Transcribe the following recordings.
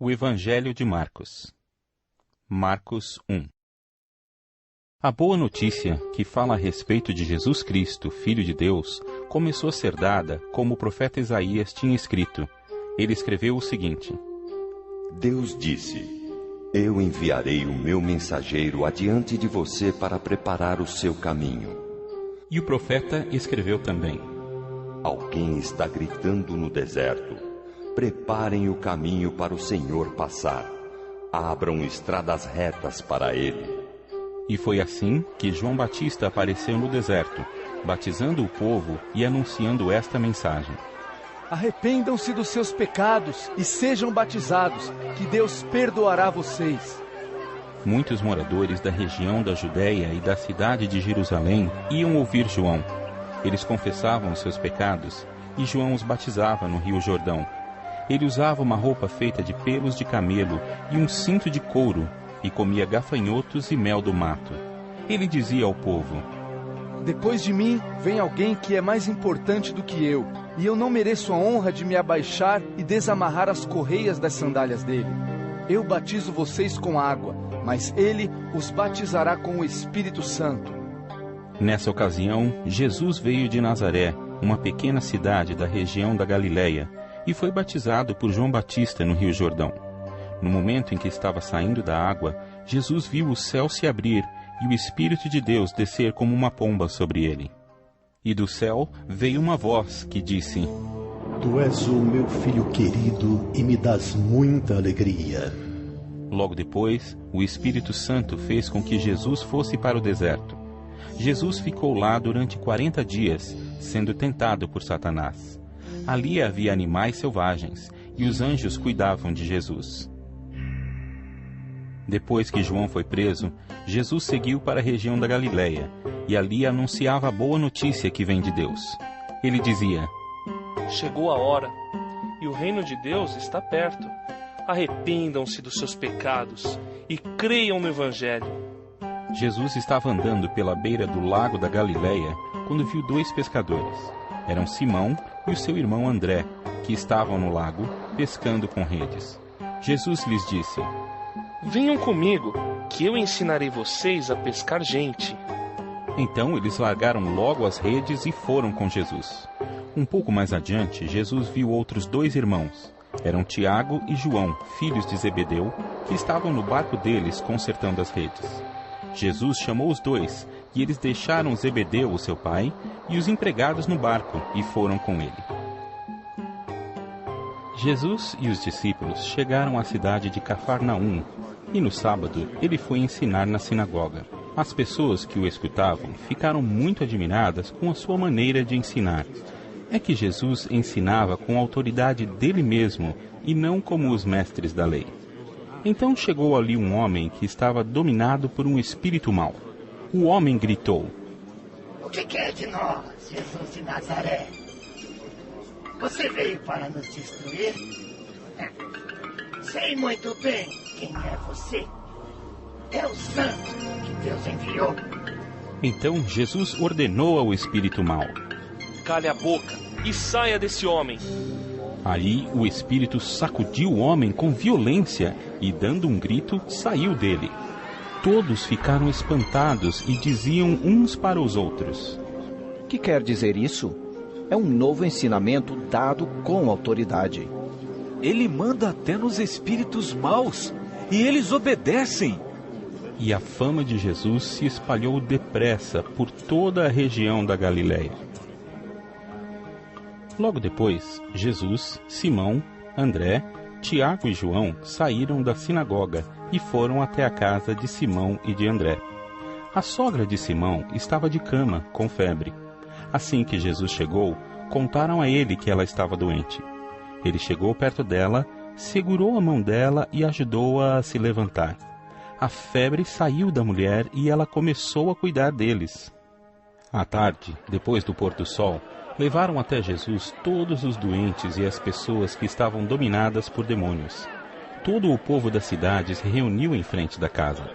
O Evangelho de Marcos. Marcos 1. A boa notícia, que fala a respeito de Jesus Cristo, Filho de Deus, começou a ser dada como o profeta Isaías tinha escrito. Ele escreveu o seguinte: Deus disse: Eu enviarei o meu mensageiro adiante de você para preparar o seu caminho. E o profeta escreveu também: Alguém está gritando no deserto: Preparem o caminho para o Senhor passar. Abram estradas retas para ele. E foi assim que João Batista apareceu no deserto, batizando o povo e anunciando esta mensagem: Arrependam-se dos seus pecados e sejam batizados, que Deus perdoará vocês. Muitos moradores da região da Judéia e da cidade de Jerusalém iam ouvir João. Eles confessavam os seus pecados e João os batizava no Rio Jordão. Ele usava uma roupa feita de pelos de camelo e um cinto de couro e comia gafanhotos e mel do mato. Ele dizia ao povo: Depois de mim vem alguém que é mais importante do que eu, e eu não mereço a honra de me abaixar e desamarrar as correias das sandálias dele. Eu batizo vocês com água, mas ele os batizará com o Espírito Santo. Nessa ocasião, Jesus veio de Nazaré, uma pequena cidade da região da Galileia, e foi batizado por João Batista no Rio Jordão. No momento em que estava saindo da água, Jesus viu o céu se abrir e o Espírito de Deus descer como uma pomba sobre ele. E do céu veio uma voz que disse: Tu és o meu filho querido e me dás muita alegria. Logo depois, o Espírito Santo fez com que Jesus fosse para o deserto. Jesus ficou lá durante 40 dias, sendo tentado por Satanás. Ali havia animais selvagens, e os anjos cuidavam de Jesus. Depois que João foi preso, Jesus seguiu para a região da Galileia, e ali anunciava a boa notícia que vem de Deus. Ele dizia: Chegou a hora, e o reino de Deus está perto. Arrependam-se dos seus pecados e creiam no Evangelho. Jesus estava andando pela beira do lago da Galileia quando viu dois pescadores. Eram Simão e o seu irmão André, que estavam no lago, pescando com redes. Jesus lhes disse: Venham comigo, que eu ensinarei vocês a pescar gente. Então eles largaram logo as redes e foram com Jesus. Um pouco mais adiante, Jesus viu outros dois irmãos. Eram Tiago e João, filhos de Zebedeu, que estavam no barco deles consertando as redes. Jesus chamou os dois, e eles deixaram Zebedeu, o seu pai, e os empregados no barco, e foram com ele. Jesus e os discípulos chegaram à cidade de Cafarnaum, e no sábado ele foi ensinar na sinagoga. As pessoas que o escutavam ficaram muito admiradas com a sua maneira de ensinar. É que Jesus ensinava com a autoridade dele mesmo, e não como os mestres da lei. Então chegou ali um homem que estava dominado por um espírito mau. O homem gritou: O que quer de nós, Jesus de Nazaré? Você veio para nos destruir? Sei muito bem quem é você. É o santo que Deus enviou. Então Jesus ordenou ao espírito mau: Cale a boca e saia desse homem. Aí o espírito sacudiu o homem com violência e, dando um grito, saiu dele. Todos ficaram espantados e diziam uns para os outros: Que quer dizer isso? É um novo ensinamento dado com autoridade. Ele manda até nos espíritos maus, e eles obedecem. E a fama de Jesus se espalhou depressa por toda a região da Galileia. Logo depois, Jesus, Simão, André, Tiago e João saíram da sinagoga e foram até a casa de Simão e de André. A sogra de Simão estava de cama, com febre. Assim que Jesus chegou, contaram a ele que ela estava doente. Ele chegou perto dela, segurou a mão dela e ajudou-a a se levantar. A febre saiu da mulher e ela começou a cuidar deles. À tarde, depois do pôr do sol, levaram até Jesus todos os doentes e as pessoas que estavam dominadas por demônios. Todo o povo da cidade se reuniu em frente da casa.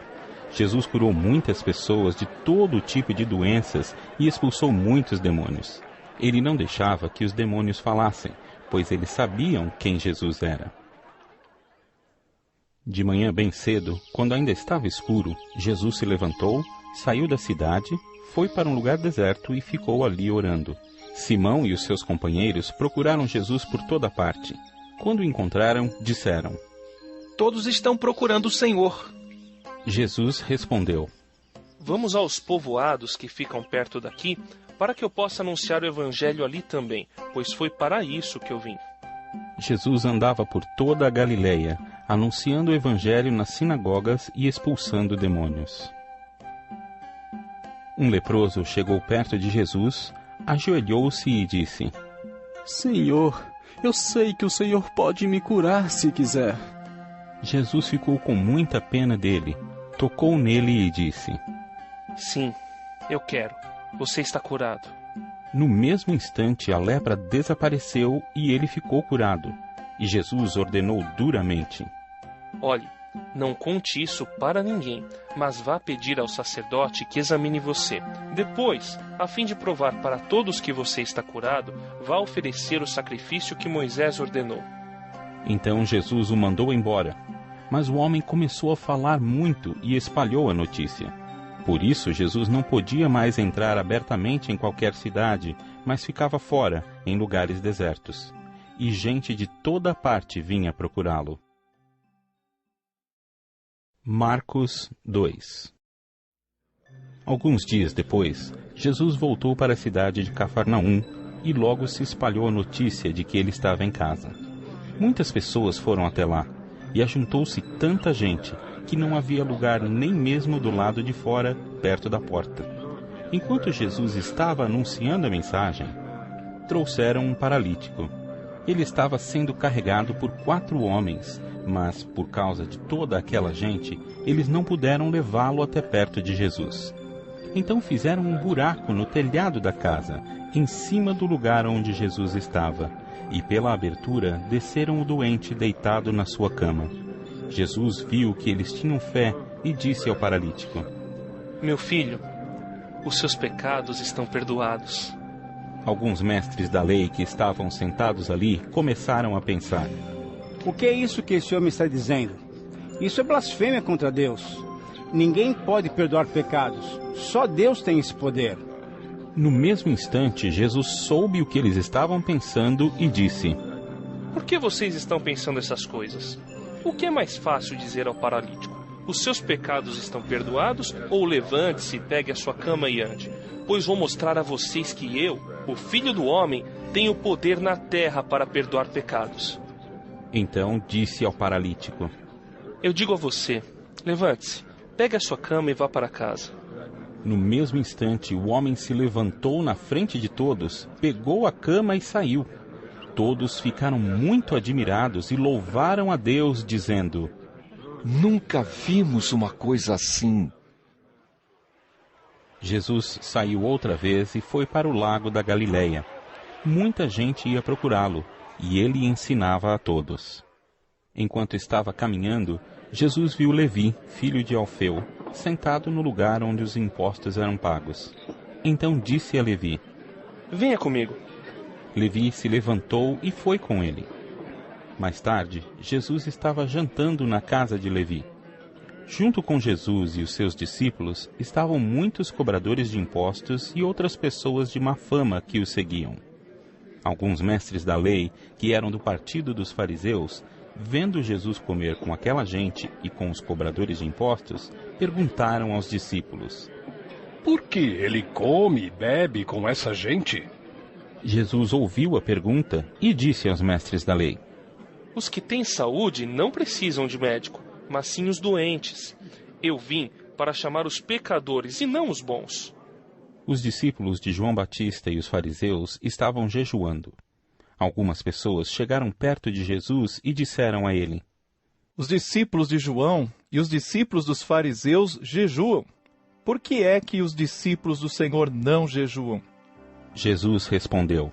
Jesus curou muitas pessoas de todo tipo de doenças e expulsou muitos demônios. Ele não deixava que os demônios falassem, pois eles sabiam quem Jesus era. De manhã bem cedo, quando ainda estava escuro, Jesus se levantou, saiu da cidade, foi para um lugar deserto e ficou ali orando. Simão e os seus companheiros procuraram Jesus por toda parte. Quando o encontraram, disseram: Todos estão procurando o Senhor. Jesus respondeu: Vamos aos povoados que ficam perto daqui, para que eu possa anunciar o evangelho ali também, pois foi para isso que eu vim. Jesus andava por toda a Galileia, anunciando o evangelho nas sinagogas e expulsando demônios. Um leproso chegou perto de Jesus, ajoelhou-se e disse: Senhor, eu sei que o Senhor pode me curar se quiser. Jesus ficou com muita pena dele, tocou nele e disse: Sim, eu quero. Você está curado. No mesmo instante, a lepra desapareceu e ele ficou curado. E Jesus ordenou duramente: Olhe, não conte isso para ninguém, mas vá pedir ao sacerdote que examine você. Depois, a fim de provar para todos que você está curado, vá oferecer o sacrifício que Moisés ordenou. Então Jesus o mandou embora. Mas o homem começou a falar muito e espalhou a notícia. Por isso, Jesus não podia mais entrar abertamente em qualquer cidade, mas ficava fora, em lugares desertos. E gente de toda parte vinha procurá-lo. Marcos 2. Alguns dias depois, Jesus voltou para a cidade de Cafarnaum e logo se espalhou a notícia de que ele estava em casa. Muitas pessoas foram até lá, e ajuntou-se tanta gente que não havia lugar nem mesmo do lado de fora, perto da porta. Enquanto Jesus estava anunciando a mensagem, trouxeram um paralítico. Ele estava sendo carregado por 4 homens, mas por causa de toda aquela gente, eles não puderam levá-lo até perto de Jesus. Então fizeram um buraco no telhado da casa, em cima do lugar onde Jesus estava, e pela abertura desceram o doente deitado na sua cama. Jesus viu que eles tinham fé e disse ao paralítico: Meu filho, os seus pecados estão perdoados. Alguns mestres da lei que estavam sentados ali começaram a pensar: O que é isso que esse homem está dizendo? Isso é blasfêmia contra Deus. Ninguém pode perdoar pecados. Só Deus tem esse poder. No mesmo instante, Jesus soube o que eles estavam pensando e disse: Por que vocês estão pensando essas coisas? O que é mais fácil dizer ao paralítico? Os seus pecados estão perdoados? Ou levante-se, pegue a sua cama e ande? Pois vou mostrar a vocês que eu, o Filho do Homem, tenho poder na terra para perdoar pecados. Então disse ao paralítico: Eu digo a você, levante-se, pegue a sua cama e vá para casa. No mesmo instante, o homem se levantou na frente de todos, pegou a cama e saiu. Todos ficaram muito admirados e louvaram a Deus, dizendo: Nunca vimos uma coisa assim. Jesus saiu outra vez e foi para o lago da Galileia. Muita gente ia procurá-lo, e ele ensinava a todos. Enquanto estava caminhando, Jesus viu Levi, filho de Alfeu, sentado no lugar onde os impostos eram pagos. Então disse a Levi: Venha comigo. Levi se levantou e foi com ele. Mais tarde, Jesus estava jantando na casa de Levi. Junto com Jesus e os seus discípulos estavam muitos cobradores de impostos e outras pessoas de má fama que o seguiam. Alguns mestres da lei, que eram do partido dos fariseus, vendo Jesus comer com aquela gente e com os cobradores de impostos, perguntaram aos discípulos: Por que ele come e bebe com essa gente? Jesus ouviu a pergunta e disse aos mestres da lei: Os que têm saúde não precisam de médico, mas sim os doentes. Eu vim para chamar os pecadores e não os bons. Os discípulos de João Batista e os fariseus estavam jejuando. Algumas pessoas chegaram perto de Jesus e disseram a ele: Os discípulos de João e os discípulos dos fariseus jejuam. Por que é que os discípulos do Senhor não jejuam? Jesus respondeu: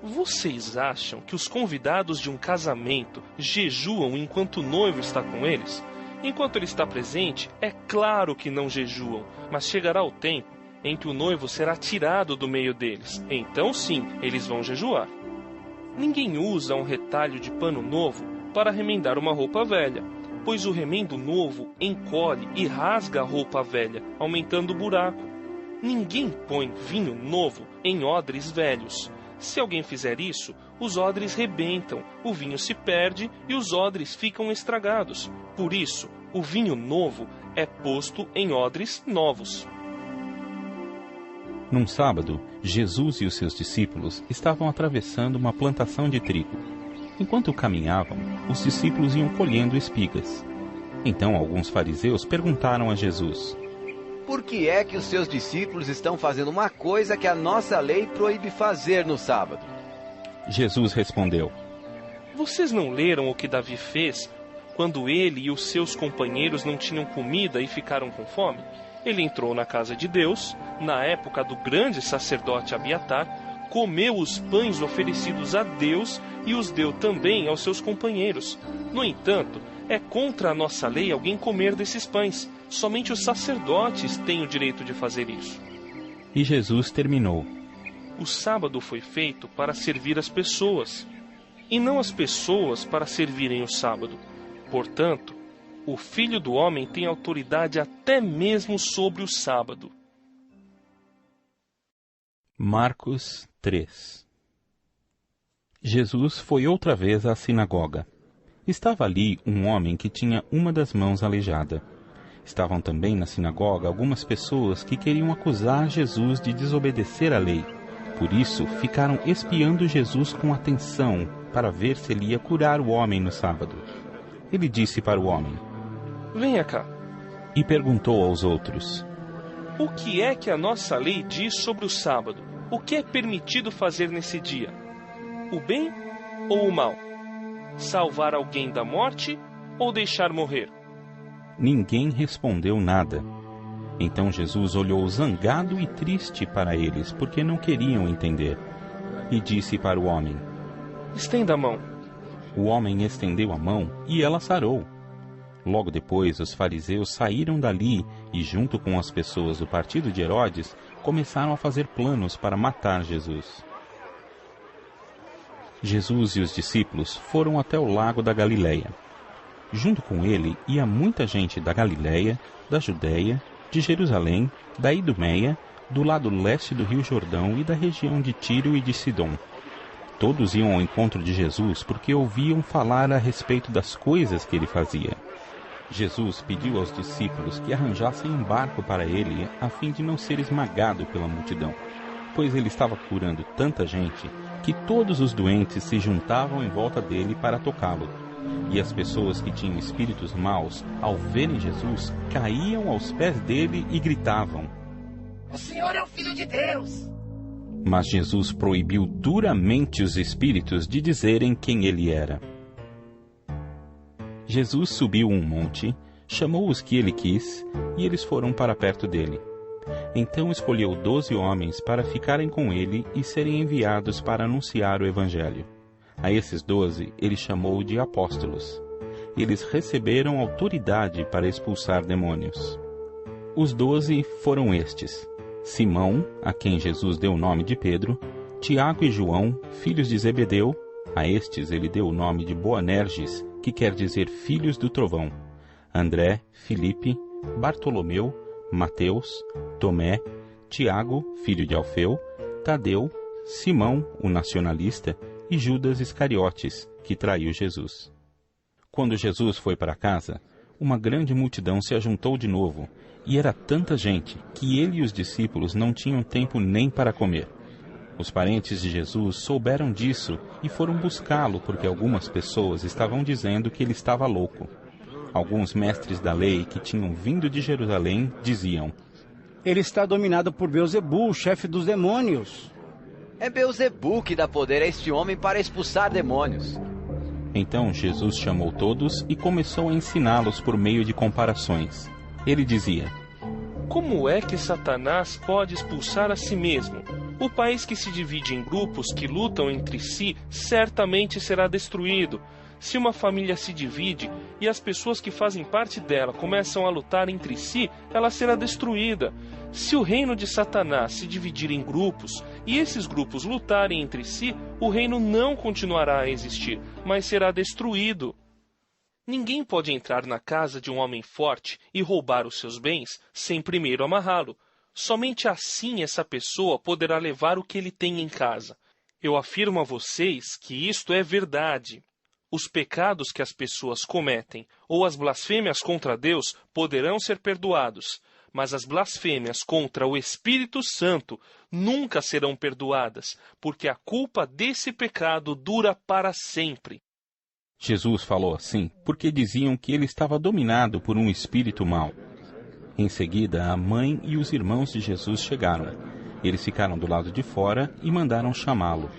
Vocês acham que os convidados de um casamento jejuam enquanto o noivo está com eles? Enquanto ele está presente, é claro que não jejuam, mas chegará o tempo em que o noivo será tirado do meio deles. Então sim, eles vão jejuar. Ninguém usa um retalho de pano novo para remendar uma roupa velha. pois o remendo novo encolhe e rasga a roupa velha, aumentando o buraco. Ninguém põe vinho novo em odres velhos. Se alguém fizer isso, os odres rebentam, o vinho se perde e os odres ficam estragados. Por isso, o vinho novo é posto em odres novos. Num sábado, Jesus e os seus discípulos estavam atravessando uma plantação de trigo. Enquanto caminhavam, os discípulos iam colhendo espigas. Então alguns fariseus perguntaram a Jesus: Por que é que os seus discípulos estão fazendo uma coisa que a nossa lei proíbe fazer no sábado? Jesus respondeu: Vocês não leram o que Davi fez quando ele e os seus companheiros não tinham comida e ficaram com fome? Ele entrou na casa de Deus, na época do grande sacerdote Abiatar, comeu os pães oferecidos a Deus e os deu também aos seus companheiros. No entanto, é contra a nossa lei alguém comer desses pães. Somente os sacerdotes têm o direito de fazer isso. E Jesus terminou: O sábado foi feito para servir as pessoas, e não as pessoas para servirem o sábado. Portanto, o Filho do Homem tem autoridade até mesmo sobre o sábado. Marcos 3. Jesus foi outra vez à sinagoga. Estava ali um homem que tinha uma das mãos aleijada. Estavam também na sinagoga algumas pessoas que queriam acusar Jesus de desobedecer à lei. Por isso, ficaram espiando Jesus com atenção para ver se ele ia curar o homem no sábado. Ele disse para o homem: Venha cá. E perguntou aos outros: O que é que a nossa lei diz sobre o sábado? O que é permitido fazer nesse dia? O bem ou o mal? Salvar alguém da morte ou deixar morrer? Ninguém respondeu nada. Então Jesus olhou zangado e triste para eles, porque não queriam entender. E disse para o homem: Estenda a mão. O homem estendeu a mão e ela sarou. Logo depois, os fariseus saíram dali e, junto com as pessoas do partido de Herodes, começaram a fazer planos para matar Jesus. Jesus e os discípulos foram até o lago da Galileia. Junto com ele ia muita gente da Galileia, da Judéia, de Jerusalém, da Idumeia, do lado leste do Rio Jordão e da região de Tiro e de Sidom. Todos iam ao encontro de Jesus porque ouviam falar a respeito das coisas que ele fazia. Jesus pediu aos discípulos que arranjassem um barco para ele, a fim de não ser esmagado pela multidão, pois ele estava curando tanta gente que todos os doentes se juntavam em volta dele para tocá-lo. E as pessoas que tinham espíritos maus, ao verem Jesus, caíam aos pés dele e gritavam: O Senhor é o Filho de Deus! Mas Jesus proibiu duramente os espíritos de dizerem quem ele era. Jesus subiu um monte, chamou os que ele quis, e eles foram para perto dele. Então escolheu 12 homens para ficarem com ele e serem enviados para anunciar o Evangelho. A esses 12 ele chamou de apóstolos. Eles receberam autoridade para expulsar demônios. Os 12 foram estes: Simão, a quem Jesus deu o nome de Pedro, Tiago e João, filhos de Zebedeu. A estes ele deu o nome de Boanerges, que quer dizer filhos do trovão. André, Filipe, Bartolomeu, Mateus, Tomé, Tiago, filho de Alfeu, Tadeu, Simão, o nacionalista, e Judas Iscariotes, que traiu Jesus. Quando Jesus foi para casa, uma grande multidão se ajuntou de novo, e era tanta gente que ele e os discípulos não tinham tempo nem para comer. Os parentes de Jesus souberam disso e foram buscá-lo porque algumas pessoas estavam dizendo que ele estava louco. Alguns mestres da lei que tinham vindo de Jerusalém diziam: Ele está dominado por Beelzebul, o chefe dos demônios. É Beelzebul que dá poder a este homem para expulsar demônios. Então Jesus chamou todos e começou a ensiná-los por meio de comparações. Ele dizia: Como é que Satanás pode expulsar a si mesmo? O país que se divide em grupos que lutam entre si certamente será destruído. Se uma família se divide e as pessoas que fazem parte dela começam a lutar entre si, ela será destruída. Se o reino de Satanás se dividir em grupos e esses grupos lutarem entre si, o reino não continuará a existir, mas será destruído. Ninguém pode entrar na casa de um homem forte e roubar os seus bens sem primeiro amarrá-lo. Somente assim essa pessoa poderá levar o que ele tem em casa. Eu afirmo a vocês que isto é verdade. Os pecados que as pessoas cometem ou as blasfêmias contra Deus poderão ser perdoados, mas as blasfêmias contra o Espírito Santo nunca serão perdoadas, porque a culpa desse pecado dura para sempre. Jesus falou assim porque diziam que ele estava dominado por um espírito mau. Em seguida, a mãe e os irmãos de Jesus chegaram. Eles ficaram do lado de fora e mandaram chamá-lo.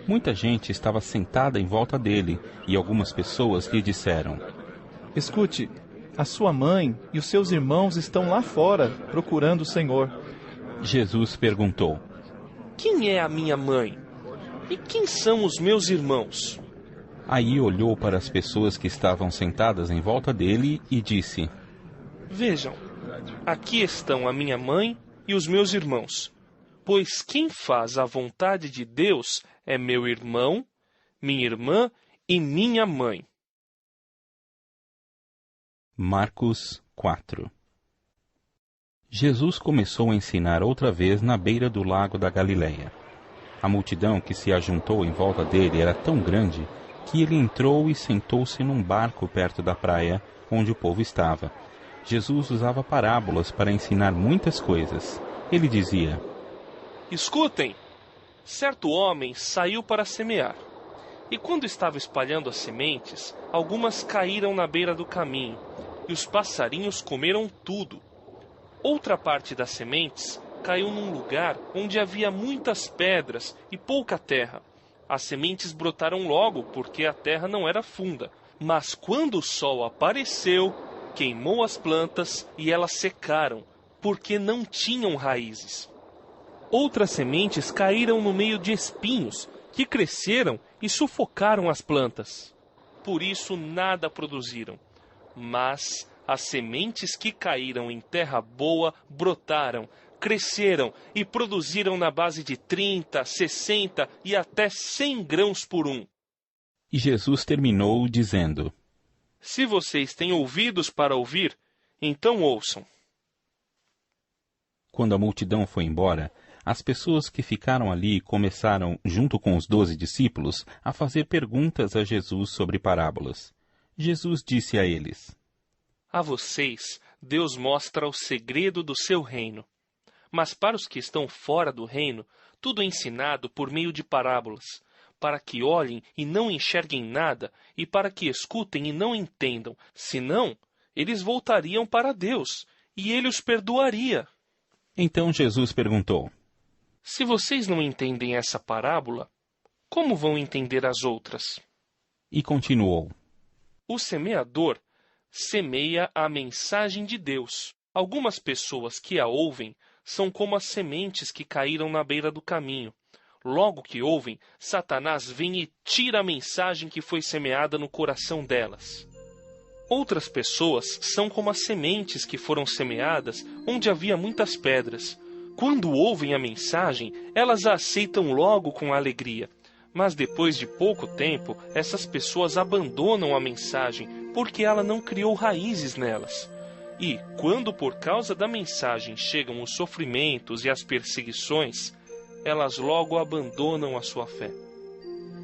Muita gente estava sentada em volta dele e algumas pessoas lhe disseram: Escute, a sua mãe e os seus irmãos estão lá fora procurando o Senhor. Jesus perguntou: Quem é a minha mãe? E quem são os meus irmãos? Aí olhou para as pessoas que estavam sentadas em volta dele e disse: Vejam, aqui estão a minha mãe e os meus irmãos. Pois quem faz a vontade de Deus é meu irmão, minha irmã e minha mãe. Marcos 4. Jesus começou a ensinar outra vez na beira do lago da Galileia. A multidão que se ajuntou em volta dele era tão grande que ele entrou e sentou-se num barco perto da praia, onde o povo estava. Jesus usava parábolas para ensinar muitas coisas. Ele dizia: Escutem! Certo homem saiu para semear. E quando estava espalhando as sementes, algumas caíram na beira do caminho, e os passarinhos comeram tudo. Outra parte das sementes caiu num lugar onde havia muitas pedras e pouca terra. As sementes brotaram logo, porque a terra não era funda. Mas quando o sol apareceu, queimou as plantas e elas secaram, porque não tinham raízes. Outras sementes caíram no meio de espinhos, que cresceram e sufocaram as plantas. Por isso nada produziram. Mas as sementes que caíram em terra boa brotaram, cresceram e produziram na base de 30, 60 e até 100 grãos por um. E Jesus terminou dizendo: Se vocês têm ouvidos para ouvir, então ouçam. Quando a multidão foi embora, as pessoas que ficaram ali começaram, junto com os 12 discípulos, a fazer perguntas a Jesus sobre parábolas. Jesus disse a eles: A vocês, Deus mostra o segredo do seu reino. Mas para os que estão fora do reino, tudo é ensinado por meio de parábolas, para que olhem e não enxerguem nada, e para que escutem e não entendam. Senão, eles voltariam para Deus, e Ele os perdoaria. Então Jesus perguntou: Se vocês não entendem essa parábola, como vão entender as outras? E continuou: O semeador semeia a mensagem de Deus. Algumas pessoas que a ouvem são como as sementes que caíram na beira do caminho. Logo que ouvem, Satanás vem e tira a mensagem que foi semeada no coração delas. Outras pessoas são como as sementes que foram semeadas onde havia muitas pedras. Quando ouvem a mensagem, elas a aceitam logo com alegria. Mas depois de pouco tempo, essas pessoas abandonam a mensagem porque ela não criou raízes nelas. E, quando por causa da mensagem chegam os sofrimentos e as perseguições, elas logo abandonam a sua fé.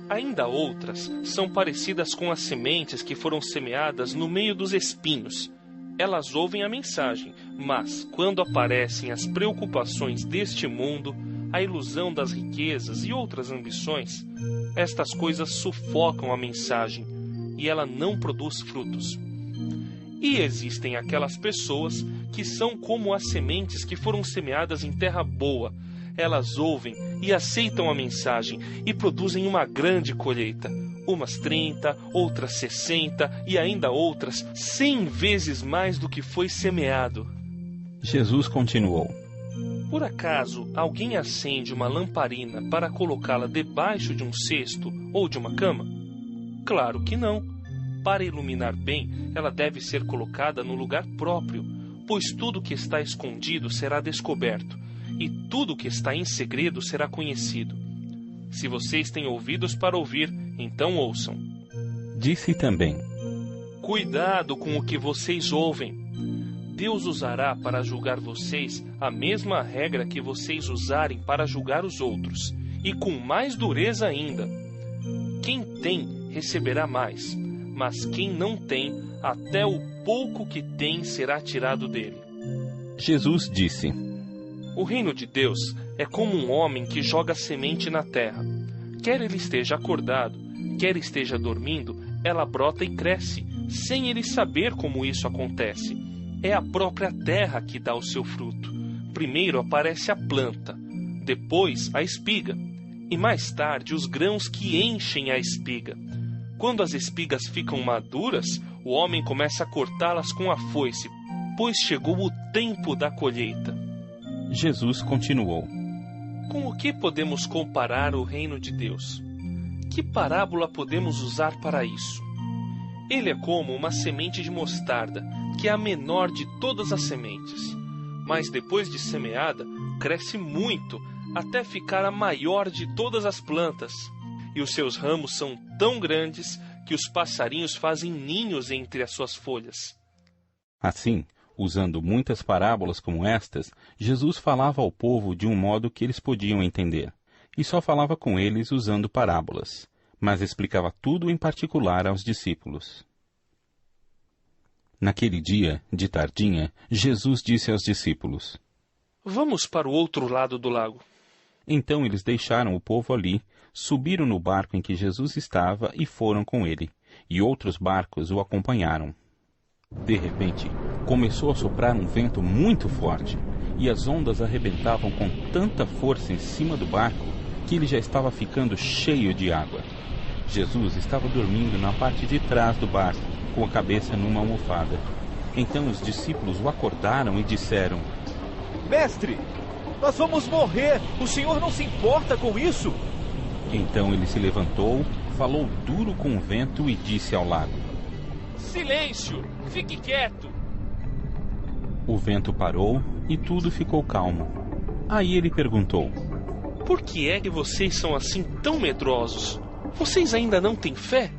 Ainda outras são parecidas com as sementes que foram semeadas no meio dos espinhos. Elas ouvem a mensagem, mas quando aparecem as preocupações deste mundo, a ilusão das riquezas e outras ambições, estas coisas sufocam a mensagem e ela não produz frutos. E existem aquelas pessoas que são como as sementes que foram semeadas em terra boa. Elas ouvem e aceitam a mensagem e produzem uma grande colheita. Umas 30, outras 60 e ainda outras 100 vezes mais do que foi semeado. Jesus continuou: Por acaso alguém acende uma lamparina para colocá-la debaixo de um cesto ou de uma cama? Claro que não. Para iluminar bem, ela deve ser colocada no lugar próprio, pois tudo que está escondido será descoberto, e tudo que está em segredo será conhecido. Se vocês têm ouvidos para ouvir, então ouçam. Disse também: Cuidado com o que vocês ouvem. Deus usará para julgar vocês a mesma regra que vocês usarem para julgar os outros, e com mais dureza ainda. Quem tem, receberá mais, mas quem não tem, até o pouco que tem será tirado dele. Jesus disse: O reino de Deus é como um homem que joga semente na terra. Quer ele esteja acordado, quer esteja dormindo, ela brota e cresce, sem ele saber como isso acontece. É a própria terra que dá o seu fruto. Primeiro aparece a planta, depois a espiga, e mais tarde os grãos que enchem a espiga. Quando as espigas ficam maduras, o homem começa a cortá-las com a foice, pois chegou o tempo da colheita. Jesus continuou: Com o que podemos comparar o reino de Deus? Que parábola podemos usar para isso? Ele é como uma semente de mostarda, que é a menor de todas as sementes. Mas depois de semeada, cresce muito, até ficar a maior de todas as plantas. E os seus ramos são tão grandes que os passarinhos fazem ninhos entre as suas folhas. Assim, usando muitas parábolas como estas, Jesus falava ao povo de um modo que eles podiam entender, e só falava com eles usando parábolas, mas explicava tudo em particular aos discípulos. Naquele dia, de tardinha, Jesus disse aos discípulos: Vamos para o outro lado do lago. Então eles deixaram o povo ali, subiram no barco em que Jesus estava e foram com ele, e outros barcos o acompanharam. De repente, começou a soprar um vento muito forte, e as ondas arrebentavam com tanta força em cima do barco que ele já estava ficando cheio de água. Jesus estava dormindo na parte de trás do barco, com a cabeça numa almofada. Então os discípulos o acordaram e disseram: Mestre, nós vamos morrer! O senhor não se importa com isso? Então ele se levantou, falou duro com o vento e disse ao lago: Silêncio! Fique quieto! O vento parou e tudo ficou calmo. Aí ele perguntou: Por que é que vocês são assim tão medrosos? Vocês ainda não têm fé?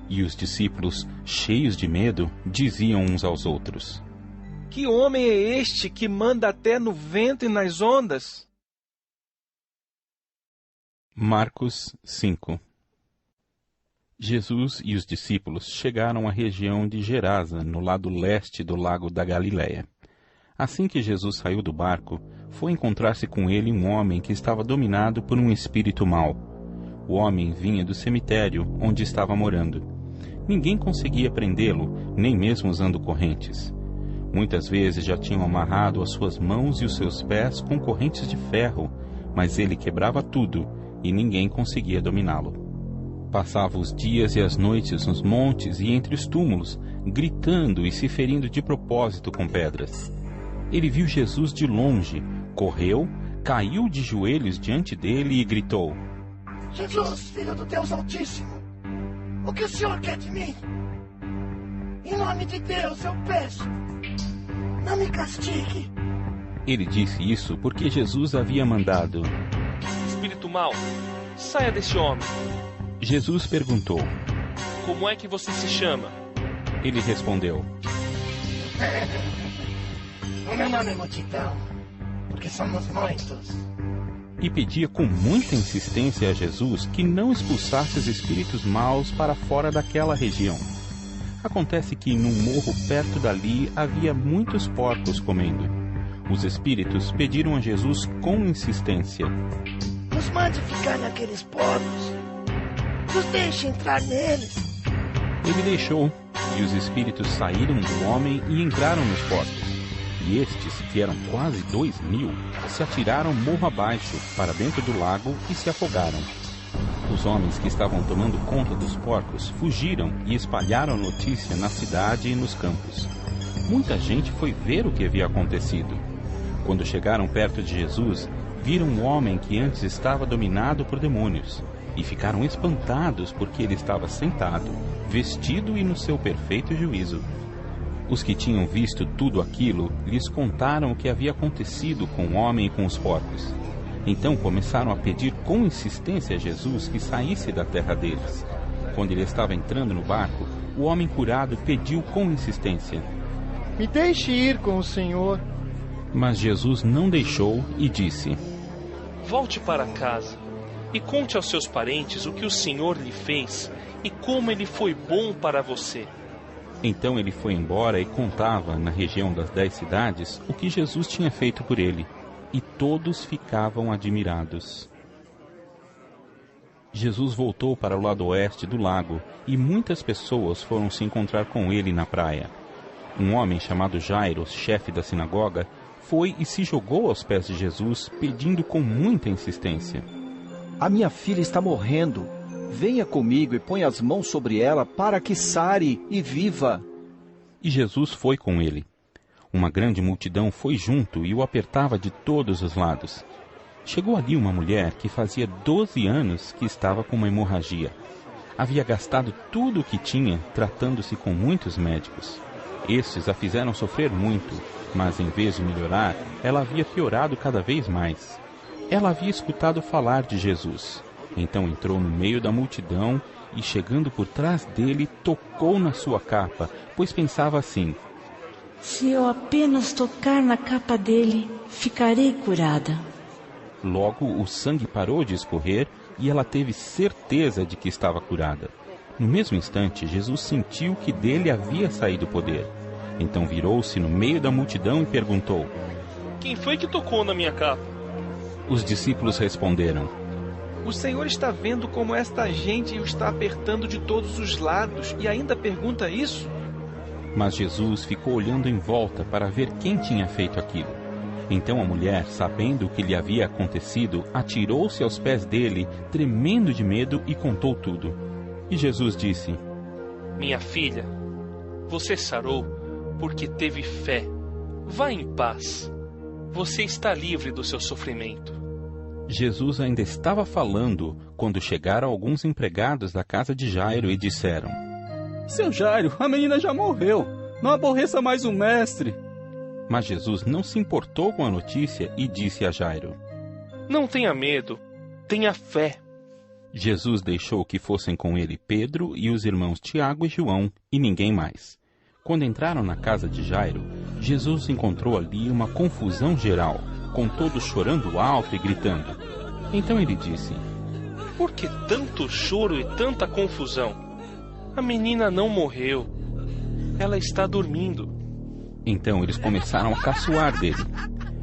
E os discípulos, cheios de medo, diziam uns aos outros: Que homem é este que manda até no vento e nas ondas? Marcos 5. Jesus e os discípulos chegaram à região de Gerasa, no lado leste do lago da Galileia. Assim que Jesus saiu do barco, foi encontrar-se com ele um homem que estava dominado por um espírito mau. O homem vinha do cemitério onde estava morando. Ninguém conseguia prendê-lo, nem mesmo usando correntes. Muitas vezes já tinham amarrado as suas mãos e os seus pés com correntes de ferro, mas ele quebrava tudo e ninguém conseguia dominá-lo. Passava os dias e as noites nos montes e entre os túmulos, gritando e se ferindo de propósito com pedras. Ele viu Jesus de longe, correu, caiu de joelhos diante dele e gritou: Jesus, filho do Deus Altíssimo, o que o Senhor quer de mim? Em nome de Deus eu peço, não me castigue. Ele disse isso porque Jesus havia mandado: Espírito mau, saia desse homem. Jesus perguntou: Como é que você se chama? Ele respondeu: O meu nome é Multidão, porque somos muitos. E pedia com muita insistência a Jesus que não expulsasse os espíritos maus para fora daquela região. Acontece que num morro perto dali havia muitos porcos comendo. Os espíritos pediram a Jesus com insistência: Nos mande ficar naqueles porcos. Nos deixe entrar neles. Ele deixou, e os espíritos saíram do homem e entraram nos porcos. E estes, que eram quase 2.000, se atiraram morro abaixo, para dentro do lago, e se afogaram. Os homens que estavam tomando conta dos porcos fugiram e espalharam a notícia na cidade e nos campos. Muita gente foi ver o que havia acontecido. Quando chegaram perto de Jesus, viram um homem que antes estava dominado por demônios, e ficaram espantados porque ele estava sentado, vestido e no seu perfeito juízo. Os que tinham visto tudo aquilo lhes contaram o que havia acontecido com o homem e com os porcos. Então começaram a pedir com insistência a Jesus que saísse da terra deles. Quando ele estava entrando no barco, o homem curado pediu com insistência: Me deixe ir com o Senhor. Mas Jesus não deixou e disse: Volte para casa e conte aos seus parentes o que o Senhor lhe fez e como ele foi bom para você. Então ele foi embora e contava, na região das 10 cidades, o que Jesus tinha feito por ele. E todos ficavam admirados. Jesus voltou para o lado oeste do lago e muitas pessoas foram se encontrar com ele na praia. Um homem chamado Jairo, chefe da sinagoga, foi e se jogou aos pés de Jesus, pedindo com muita insistência: A minha filha está morrendo. Venha comigo e põe as mãos sobre ela para que sare e viva. E Jesus foi com ele. Uma grande multidão foi junto e o apertava de todos os lados. Chegou ali uma mulher que fazia 12 anos que estava com uma hemorragia. Havia gastado tudo o que tinha, tratando-se com muitos médicos. Estes a fizeram sofrer muito, mas em vez de melhorar, ela havia piorado cada vez mais. Ela havia escutado falar de Jesus. Então entrou no meio da multidão e, chegando por trás dele, tocou na sua capa, pois pensava assim: Se eu apenas tocar na capa dele, ficarei curada. Logo o sangue parou de escorrer e ela teve certeza de que estava curada. No mesmo instante, Jesus sentiu que dele havia saído o poder. Então virou-se no meio da multidão e perguntou: Quem foi que tocou na minha capa? Os discípulos responderam: O Senhor está vendo como esta gente o está apertando de todos os lados e ainda pergunta isso? Mas Jesus ficou olhando em volta para ver quem tinha feito aquilo. Então a mulher, sabendo o que lhe havia acontecido, atirou-se aos pés dele, tremendo de medo, e contou tudo. E Jesus disse: Minha filha, você sarou porque teve fé. Vá em paz. Você está livre do seu sofrimento. Jesus ainda estava falando quando chegaram alguns empregados da casa de Jairo e disseram: Seu Jairo, a menina já morreu. Não aborreça mais o mestre. Mas Jesus não se importou com a notícia e disse a Jairo: Não tenha medo, tenha fé. Jesus deixou que fossem com ele Pedro e os irmãos Tiago e João e ninguém mais. Quando entraram na casa de Jairo, Jesus encontrou ali uma confusão geral, com todos chorando alto e gritando. Então ele disse: Por que tanto choro e tanta confusão? A menina não morreu. Ela está dormindo. Então eles começaram a caçoar dele.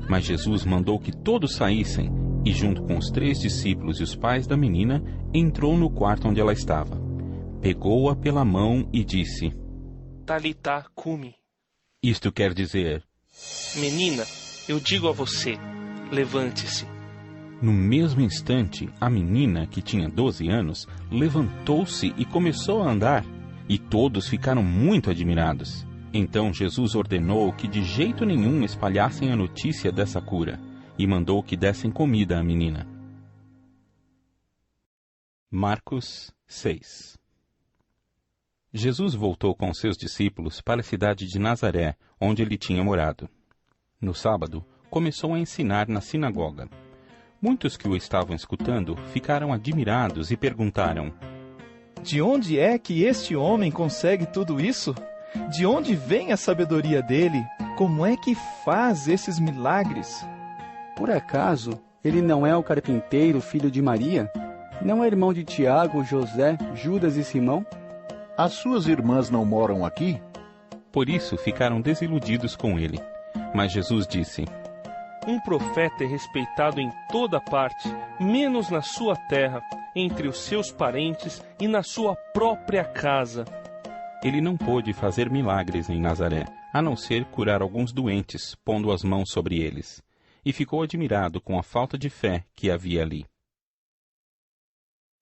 Mas Jesus mandou que todos saíssem e, junto com os 3 discípulos e os pais da menina, entrou no quarto onde ela estava. Pegou-a pela mão e disse: Talitá cumi. Isto quer dizer: Menina, eu digo a você, levante-se. No mesmo instante, a menina, que tinha 12 anos, levantou-se e começou a andar. E todos ficaram muito admirados. Então Jesus ordenou que de jeito nenhum espalhassem a notícia dessa cura e mandou que dessem comida à menina. Marcos 6. Jesus voltou com seus discípulos para a cidade de Nazaré, onde ele tinha morado. No sábado, começou a ensinar na sinagoga. Muitos que o estavam escutando ficaram admirados e perguntaram: De onde é que este homem consegue tudo isso? De onde vem a sabedoria dele? Como é que faz esses milagres? Por acaso, ele não é o carpinteiro, filho de Maria? Não é irmão de Tiago, José, Judas e Simão? As suas irmãs não moram aqui? Por isso ficaram desiludidos com ele. Mas Jesus disse: Um profeta é respeitado em toda parte, menos na sua terra, entre os seus parentes e na sua própria casa. Ele não pôde fazer milagres em Nazaré, a não ser curar alguns doentes, pondo as mãos sobre eles. E ficou admirado com a falta de fé que havia ali.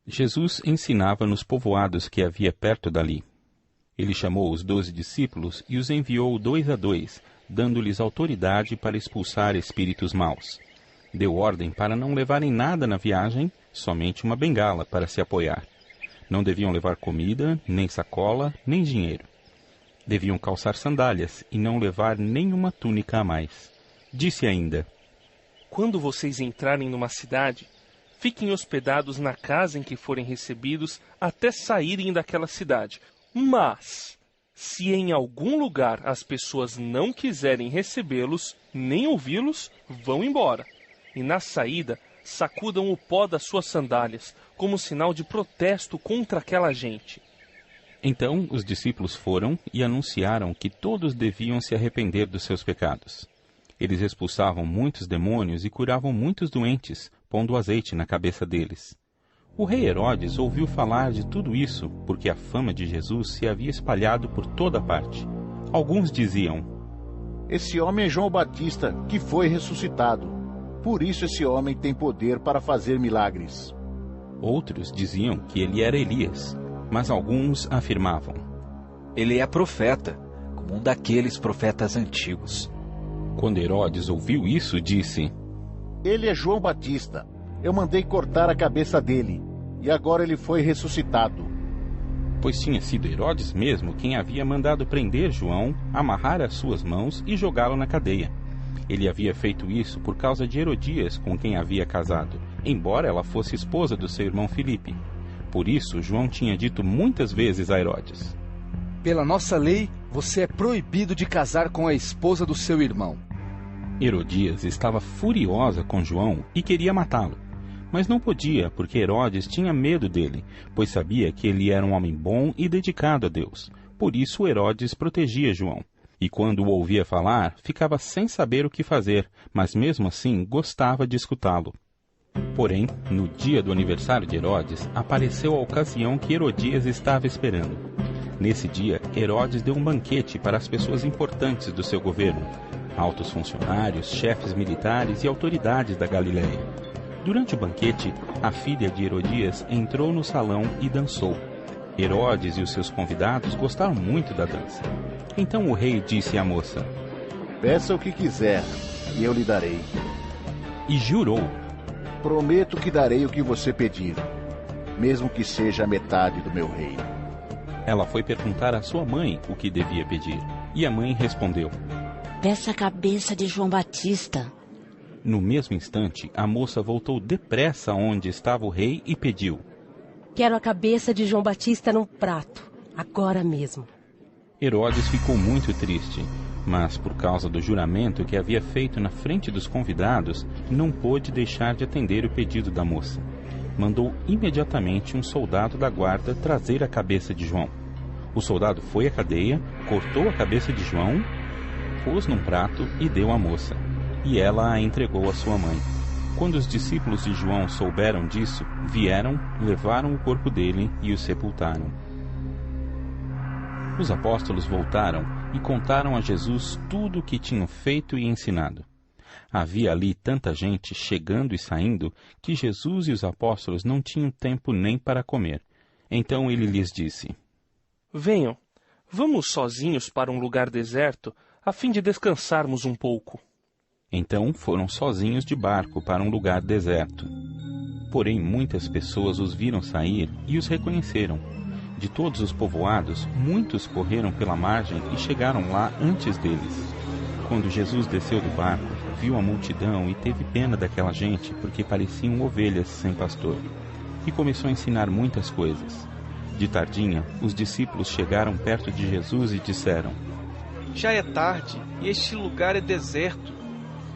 Jesus ensinava nos povoados que havia perto dali. Ele chamou os 12 discípulos e os enviou 2 a 2, dando-lhes autoridade para expulsar espíritos maus. Deu ordem para não levarem nada na viagem, somente uma bengala para se apoiar. Não deviam levar comida, nem sacola, nem dinheiro. Deviam calçar sandálias e não levar nenhuma túnica a mais. Disse ainda: Quando vocês entrarem numa cidade, fiquem hospedados na casa em que forem recebidos até saírem daquela cidade. Mas, se em algum lugar as pessoas não quiserem recebê-los, nem ouvi-los, vão embora. E na saída, sacudam o pó das suas sandálias, como sinal de protesto contra aquela gente. Então os discípulos foram e anunciaram que todos deviam se arrepender dos seus pecados. Eles expulsavam muitos demônios e curavam muitos doentes, pondo azeite na cabeça deles. O rei Herodes ouviu falar de tudo isso, porque a fama de Jesus se havia espalhado por toda parte. Alguns diziam: Esse homem é João Batista, que foi ressuscitado. Por isso esse homem tem poder para fazer milagres. Outros diziam que ele era Elias, mas alguns afirmavam: Ele é profeta, como um daqueles profetas antigos. Quando Herodes ouviu isso, disse: Ele é João Batista. Eu mandei cortar a cabeça dele, e agora ele foi ressuscitado. Pois tinha sido Herodes mesmo quem havia mandado prender João, amarrar as suas mãos e jogá-lo na cadeia. Ele havia feito isso por causa de Herodias, com quem havia casado, embora ela fosse esposa do seu irmão Filipe. Por isso, João tinha dito muitas vezes a Herodes: Pela nossa lei, você é proibido de casar com a esposa do seu irmão. Herodias estava furiosa com João e queria matá-lo. Mas não podia, porque Herodes tinha medo dele, pois sabia que ele era um homem bom e dedicado a Deus. Por isso Herodes protegia João. E quando o ouvia falar, ficava sem saber o que fazer, mas mesmo assim gostava de escutá-lo. Porém, no dia do aniversário de Herodes, apareceu a ocasião que Herodias estava esperando. Nesse dia, Herodes deu um banquete para as pessoas importantes do seu governo, altos funcionários, chefes militares e autoridades da Galileia. Durante o banquete, a filha de Herodias entrou no salão e dançou. Herodes e os seus convidados gostaram muito da dança. Então o rei disse à moça: Peça o que quiser, e eu lhe darei. E jurou: Prometo que darei o que você pedir, mesmo que seja a metade do meu reino. Ela foi perguntar à sua mãe o que devia pedir, e a mãe respondeu: Peça a cabeça de João Batista. No mesmo instante, a moça voltou depressa onde estava o rei e pediu: Quero a cabeça de João Batista num prato, agora mesmo. Herodes ficou muito triste, mas por causa do juramento que havia feito na frente dos convidados, não pôde deixar de atender o pedido da moça. Mandou imediatamente um soldado da guarda trazer a cabeça de João. O soldado foi à cadeia, cortou a cabeça de João, pôs num prato e deu à moça. E ela a entregou à sua mãe. Quando os discípulos de João souberam disso, vieram, levaram o corpo dele e o sepultaram. Os apóstolos voltaram e contaram a Jesus tudo o que tinham feito e ensinado. Havia ali tanta gente chegando e saindo que Jesus e os apóstolos não tinham tempo nem para comer. Então ele lhes disse: Venham, vamos sozinhos para um lugar deserto, a fim de descansarmos um pouco. Então foram sozinhos de barco para um lugar deserto. Porém muitas pessoas os viram sair e os reconheceram. De todos os povoados, muitos correram pela margem e chegaram lá antes deles. Quando Jesus desceu do barco, viu a multidão e teve pena daquela gente, porque pareciam ovelhas sem pastor. E começou a ensinar muitas coisas. De tardinha, os discípulos chegaram perto de Jesus e disseram: Já é tarde e este lugar é deserto.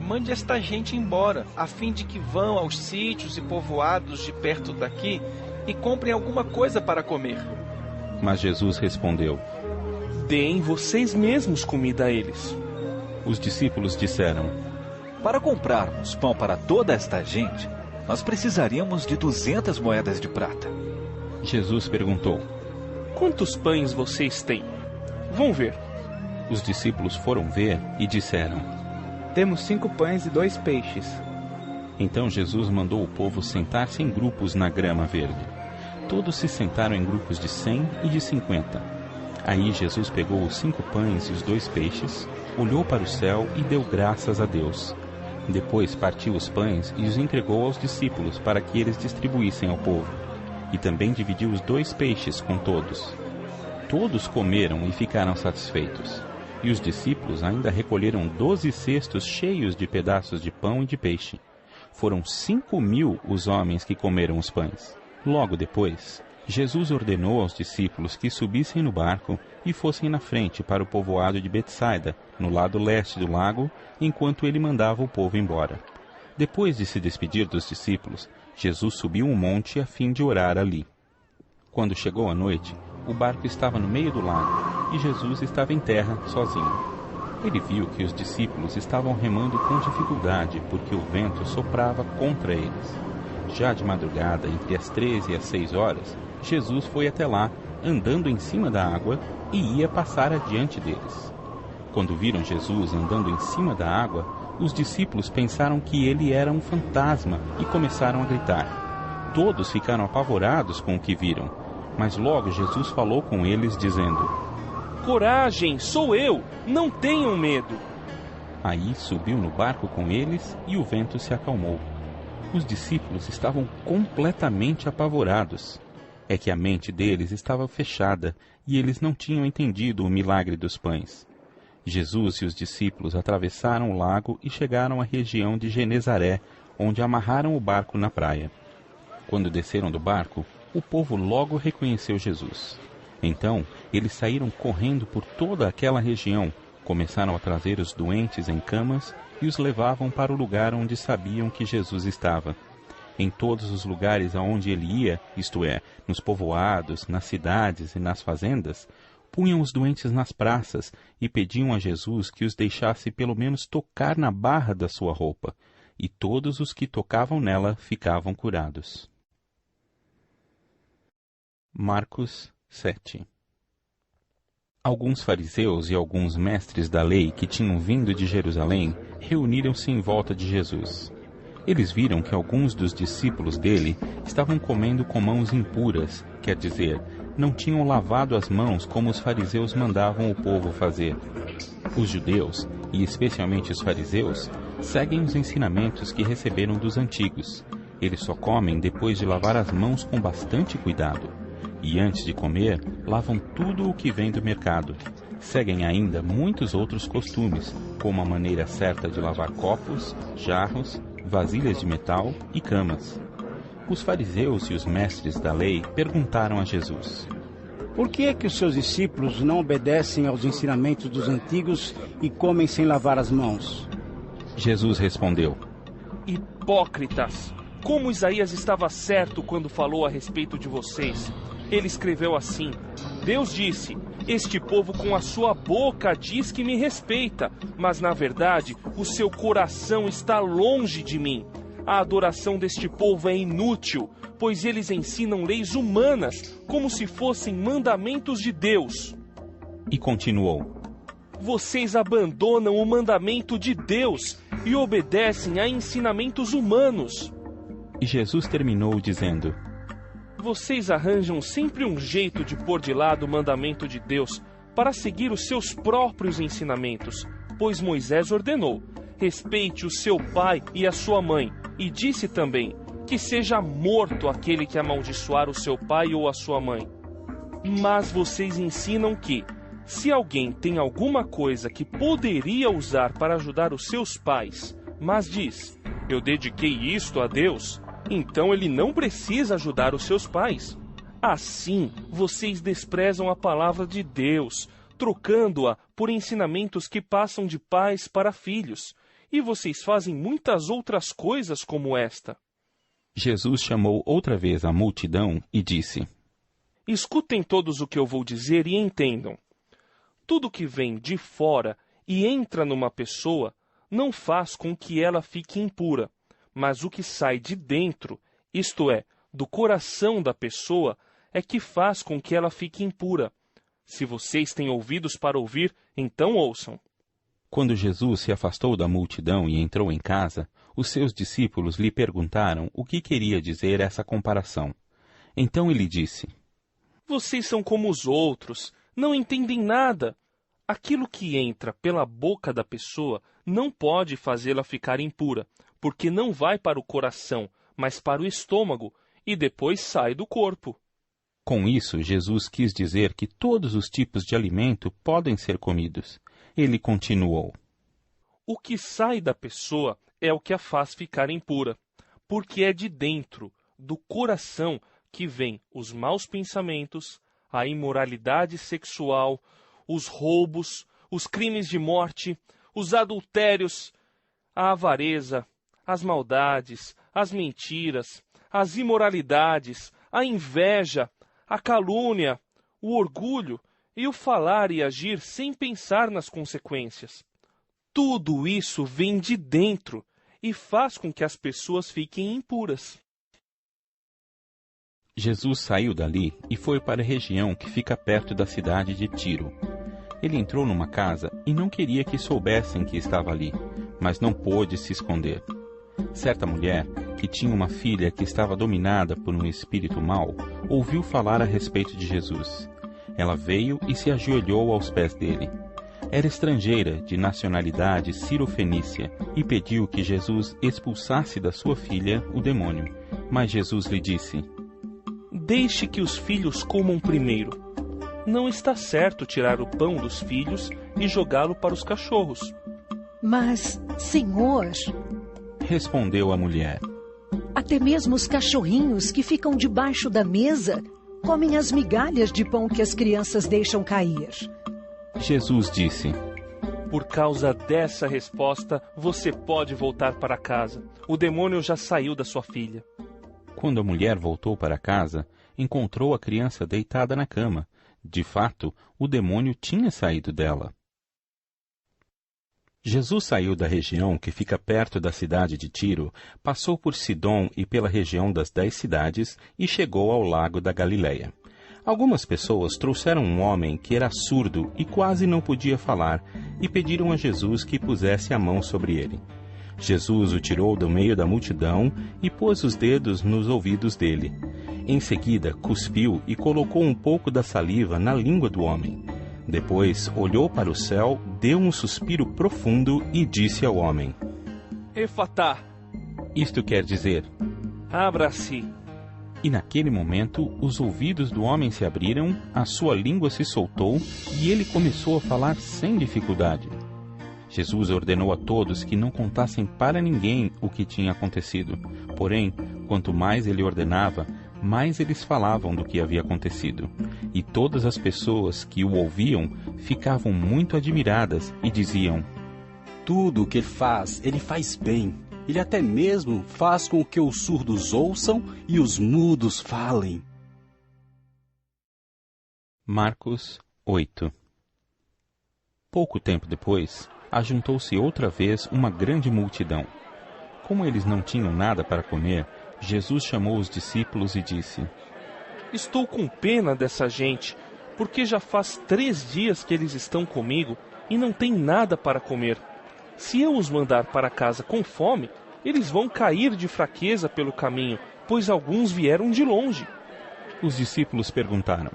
Mande esta gente embora, a fim de que vão aos sítios e povoados de perto daqui e comprem alguma coisa para comer. Mas Jesus respondeu: Deem vocês mesmos comida a eles. Os discípulos disseram: Para comprarmos pão para toda esta gente, nós precisaríamos de 200 moedas de prata. Jesus perguntou: Quantos pães vocês têm? Vão ver. Os discípulos foram ver e disseram: Temos 5 pães e 2 peixes. Então Jesus mandou o povo sentar-se em grupos na grama verde. Todos se sentaram em grupos de 100 e de 50. Aí Jesus pegou os 5 pães e os 2 peixes, olhou para o céu e deu graças a Deus. Depois partiu os pães e os entregou aos discípulos para que eles distribuíssem ao povo. E também dividiu os 2 peixes com todos. Todos comeram e ficaram satisfeitos. E os discípulos ainda recolheram 12 cestos cheios de pedaços de pão e de peixe. Foram 5.000 os homens que comeram os pães. Logo depois, Jesus ordenou aos discípulos que subissem no barco e fossem na frente para o povoado de Betsaida, no lado leste do lago, enquanto ele mandava o povo embora. Depois de se despedir dos discípulos, Jesus subiu um monte a fim de orar ali. Quando chegou a noite, o barco estava no meio do lago e Jesus estava em terra sozinho. Ele viu que os discípulos estavam remando com dificuldade porque o vento soprava contra eles. Já de madrugada, entre as 13 e as 6 horas, Jesus foi até lá, andando em cima da água, e ia passar adiante deles. Quando viram Jesus andando em cima da água, os discípulos pensaram que ele era um fantasma e começaram a gritar. Todos ficaram apavorados com o que viram, mas logo Jesus falou com eles, dizendo: Coragem, sou eu, não tenham medo. Aí subiu no barco com eles e o vento se acalmou. Os discípulos estavam completamente apavorados. É que a mente deles estava fechada e eles não tinham entendido o milagre dos pães. Jesus e os discípulos atravessaram o lago e chegaram à região de Genezaré, onde amarraram o barco na praia. Quando desceram do barco, o povo logo reconheceu Jesus. Então, eles saíram correndo por toda aquela região, começaram a trazer os doentes em camas e os levavam para o lugar onde sabiam que Jesus estava. Em todos os lugares aonde ele ia, isto é, nos povoados, nas cidades e nas fazendas, punham os doentes nas praças e pediam a Jesus que os deixasse pelo menos tocar na barra da sua roupa, e todos os que tocavam nela ficavam curados. Marcos 7. Alguns fariseus e alguns mestres da lei que tinham vindo de Jerusalém reuniram-se em volta de Jesus. Eles viram que alguns dos discípulos dele estavam comendo com mãos impuras, quer dizer, não tinham lavado as mãos como os fariseus mandavam o povo fazer. Os judeus, e especialmente os fariseus, seguem os ensinamentos que receberam dos antigos. Eles só comem depois de lavar as mãos com bastante cuidado. E antes de comer, lavam tudo o que vem do mercado. Seguem ainda muitos outros costumes, como a maneira certa de lavar copos, jarros, vasilhas de metal e camas. Os fariseus e os mestres da lei perguntaram a Jesus: Por que é que os seus discípulos não obedecem aos ensinamentos dos antigos e comem sem lavar as mãos? Jesus respondeu: Hipócritas! Como Isaías estava certo quando falou a respeito de vocês. Ele escreveu assim: Deus disse, este povo com a sua boca diz que me respeita, mas na verdade o seu coração está longe de mim. A adoração deste povo é inútil, pois eles ensinam leis humanas, como se fossem mandamentos de Deus. E continuou: Vocês abandonam o mandamento de Deus e obedecem a ensinamentos humanos. E Jesus terminou dizendo: Vocês arranjam sempre um jeito de pôr de lado o mandamento de Deus para seguir os seus próprios ensinamentos, pois Moisés ordenou: respeite o seu pai e a sua mãe, e disse também que seja morto aquele que amaldiçoar o seu pai ou a sua mãe. Mas vocês ensinam que, se alguém tem alguma coisa que poderia usar para ajudar os seus pais, mas diz: eu dediquei isto a Deus, então ele não precisa ajudar os seus pais. Assim, vocês desprezam a palavra de Deus, trocando-a por ensinamentos que passam de pais para filhos. E vocês fazem muitas outras coisas como esta. Jesus chamou outra vez a multidão e disse: Escutem todos o que eu vou dizer e entendam. Tudo que vem de fora e entra numa pessoa não faz com que ela fique impura. Mas o que sai de dentro, isto é, do coração da pessoa, é que faz com que ela fique impura. Se vocês têm ouvidos para ouvir, então ouçam. Quando Jesus se afastou da multidão e entrou em casa, os seus discípulos lhe perguntaram o que queria dizer essa comparação. Então ele disse: Vocês são como os outros, não entendem nada. Aquilo que entra pela boca da pessoa não pode fazê-la ficar impura, porque não vai para o coração, mas para o estômago, e depois sai do corpo. Com isso, Jesus quis dizer que todos os tipos de alimento podem ser comidos. Ele continuou: O que sai da pessoa é o que a faz ficar impura, porque é de dentro, do coração, que vem os maus pensamentos, a imoralidade sexual, os roubos, os crimes de morte, os adultérios, a avareza, as maldades, as mentiras, as imoralidades, a inveja, a calúnia, o orgulho e o falar e agir sem pensar nas consequências. Tudo isso vem de dentro e faz com que as pessoas fiquem impuras. Jesus saiu dali e foi para a região que fica perto da cidade de Tiro. Ele entrou numa casa e não queria que soubessem que estava ali, mas não pôde se esconder. Certa mulher, que tinha uma filha que estava dominada por um espírito mau, ouviu falar a respeito de Jesus. Ela veio e se ajoelhou aos pés dele. Era estrangeira, de nacionalidade cirofenícia, e pediu que Jesus expulsasse da sua filha o demônio. Mas Jesus lhe disse: Deixe que os filhos comam primeiro. Não está certo tirar o pão dos filhos e jogá-lo para os cachorros. Mas, Senhor, respondeu a mulher, até mesmo os cachorrinhos que ficam debaixo da mesa comem as migalhas de pão que as crianças deixam cair. Jesus disse: Por causa dessa resposta, você pode voltar para casa. O demônio já saiu da sua filha. Quando a mulher voltou para casa, encontrou a criança deitada na cama. De fato, o demônio tinha saído dela. Jesus saiu da região que fica perto da cidade de Tiro, passou por Sidom e pela região das 10 cidades e chegou ao lago da Galileia. Algumas pessoas trouxeram um homem que era surdo e quase não podia falar e pediram a Jesus que pusesse a mão sobre ele. Jesus o tirou do meio da multidão e pôs os dedos nos ouvidos dele. Em seguida, cuspiu e colocou um pouco da saliva na língua do homem. Depois, olhou para o céu, deu um suspiro profundo e disse ao homem: Efatá. Isto quer dizer: abra-se. E naquele momento, os ouvidos do homem se abriram, a sua língua se soltou e ele começou a falar sem dificuldade. Jesus ordenou a todos que não contassem para ninguém o que tinha acontecido. Porém, quanto mais ele ordenava, mais eles falavam do que havia acontecido. E todas as pessoas que o ouviam ficavam muito admiradas e diziam: Tudo o que ele faz bem. Ele até mesmo faz com que os surdos ouçam e os mudos falem. Marcos 8. Pouco tempo depois, ajuntou-se outra vez uma grande multidão. Como eles não tinham nada para comer, Jesus chamou os discípulos e disse: Estou com pena dessa gente, porque já faz 3 dias que eles estão comigo e não têm nada para comer. Se eu os mandar para casa com fome, eles vão cair de fraqueza pelo caminho, pois alguns vieram de longe. Os discípulos perguntaram: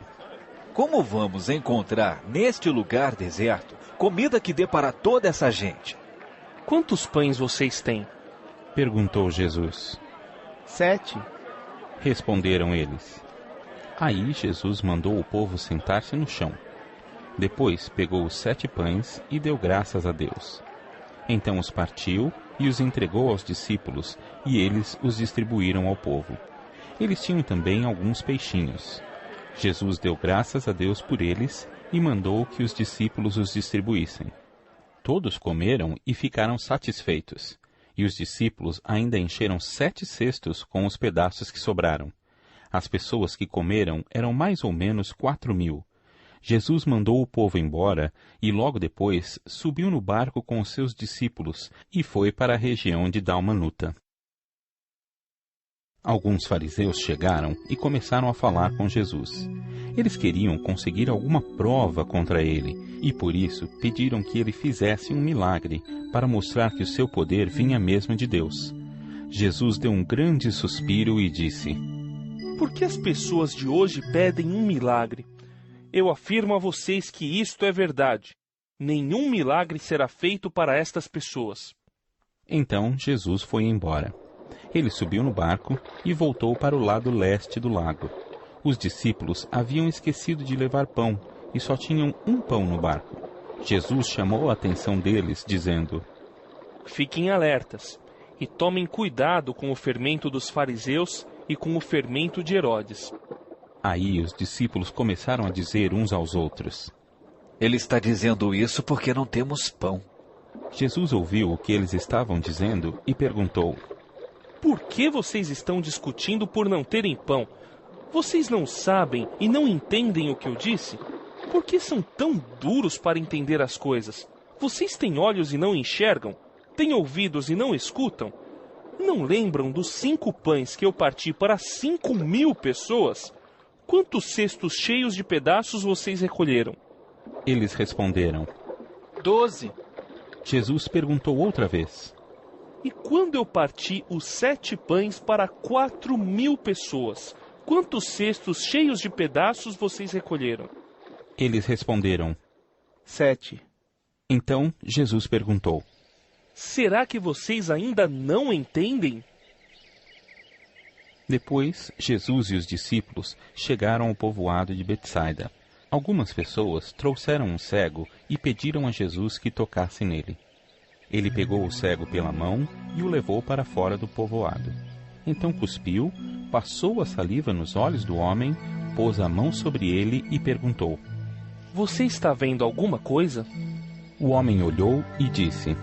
Como vamos encontrar neste lugar deserto comida que dê para toda essa gente? Quantos pães vocês têm? Perguntou Jesus. 7. Responderam eles. Aí Jesus mandou o povo sentar-se no chão. Depois pegou os 7 pães e deu graças a Deus. Então os partiu e os entregou aos discípulos, e eles os distribuíram ao povo. Eles tinham também alguns peixinhos. Jesus deu graças a Deus por eles e mandou que os discípulos os distribuíssem. Todos comeram e ficaram satisfeitos, e os discípulos ainda encheram 7 cestos com os pedaços que sobraram. As pessoas que comeram eram mais ou menos 4.000. Jesus mandou o povo embora e logo depois subiu no barco com os seus discípulos e foi para a região de Dalmanuta. Alguns fariseus chegaram e começaram a falar com Jesus. Eles queriam conseguir alguma prova contra ele e por isso pediram que ele fizesse um milagre para mostrar que o seu poder vinha mesmo de Deus. Jesus deu um grande suspiro e disse: Por que as pessoas de hoje pedem um milagre? Eu afirmo a vocês que isto é verdade. Nenhum milagre será feito para estas pessoas. Então Jesus foi embora. Ele subiu no barco e voltou para o lado leste do lago. Os discípulos haviam esquecido de levar pão e só tinham um pão no barco. Jesus chamou a atenção deles, dizendo: Fiquem alertas e tomem cuidado com o fermento dos fariseus e com o fermento de Herodes. Aí os discípulos começaram a dizer uns aos outros: Ele está dizendo isso porque não temos pão. Jesus ouviu o que eles estavam dizendo e perguntou: Por que vocês estão discutindo por não terem pão? Vocês não sabem e não entendem o que eu disse? Por que são tão duros para entender as coisas? Vocês têm olhos e não enxergam? Têm ouvidos e não escutam? Não lembram dos 5 pães que eu parti para 5.000 pessoas? Quantos cestos cheios de pedaços vocês recolheram? Eles responderam: 12. Jesus perguntou outra vez: E quando eu parti os 7 pães para 4.000 pessoas, quantos cestos cheios de pedaços vocês recolheram? Eles responderam: 7. Então Jesus perguntou: Será que vocês ainda não entendem? Depois, Jesus e os discípulos chegaram ao povoado de Betsaida. Algumas pessoas trouxeram um cego e pediram a Jesus que tocasse nele. Ele pegou o cego pela mão e o levou para fora do povoado. Então cuspiu, passou a saliva nos olhos do homem, pôs a mão sobre ele e perguntou: Você está vendo alguma coisa? O homem olhou e disse: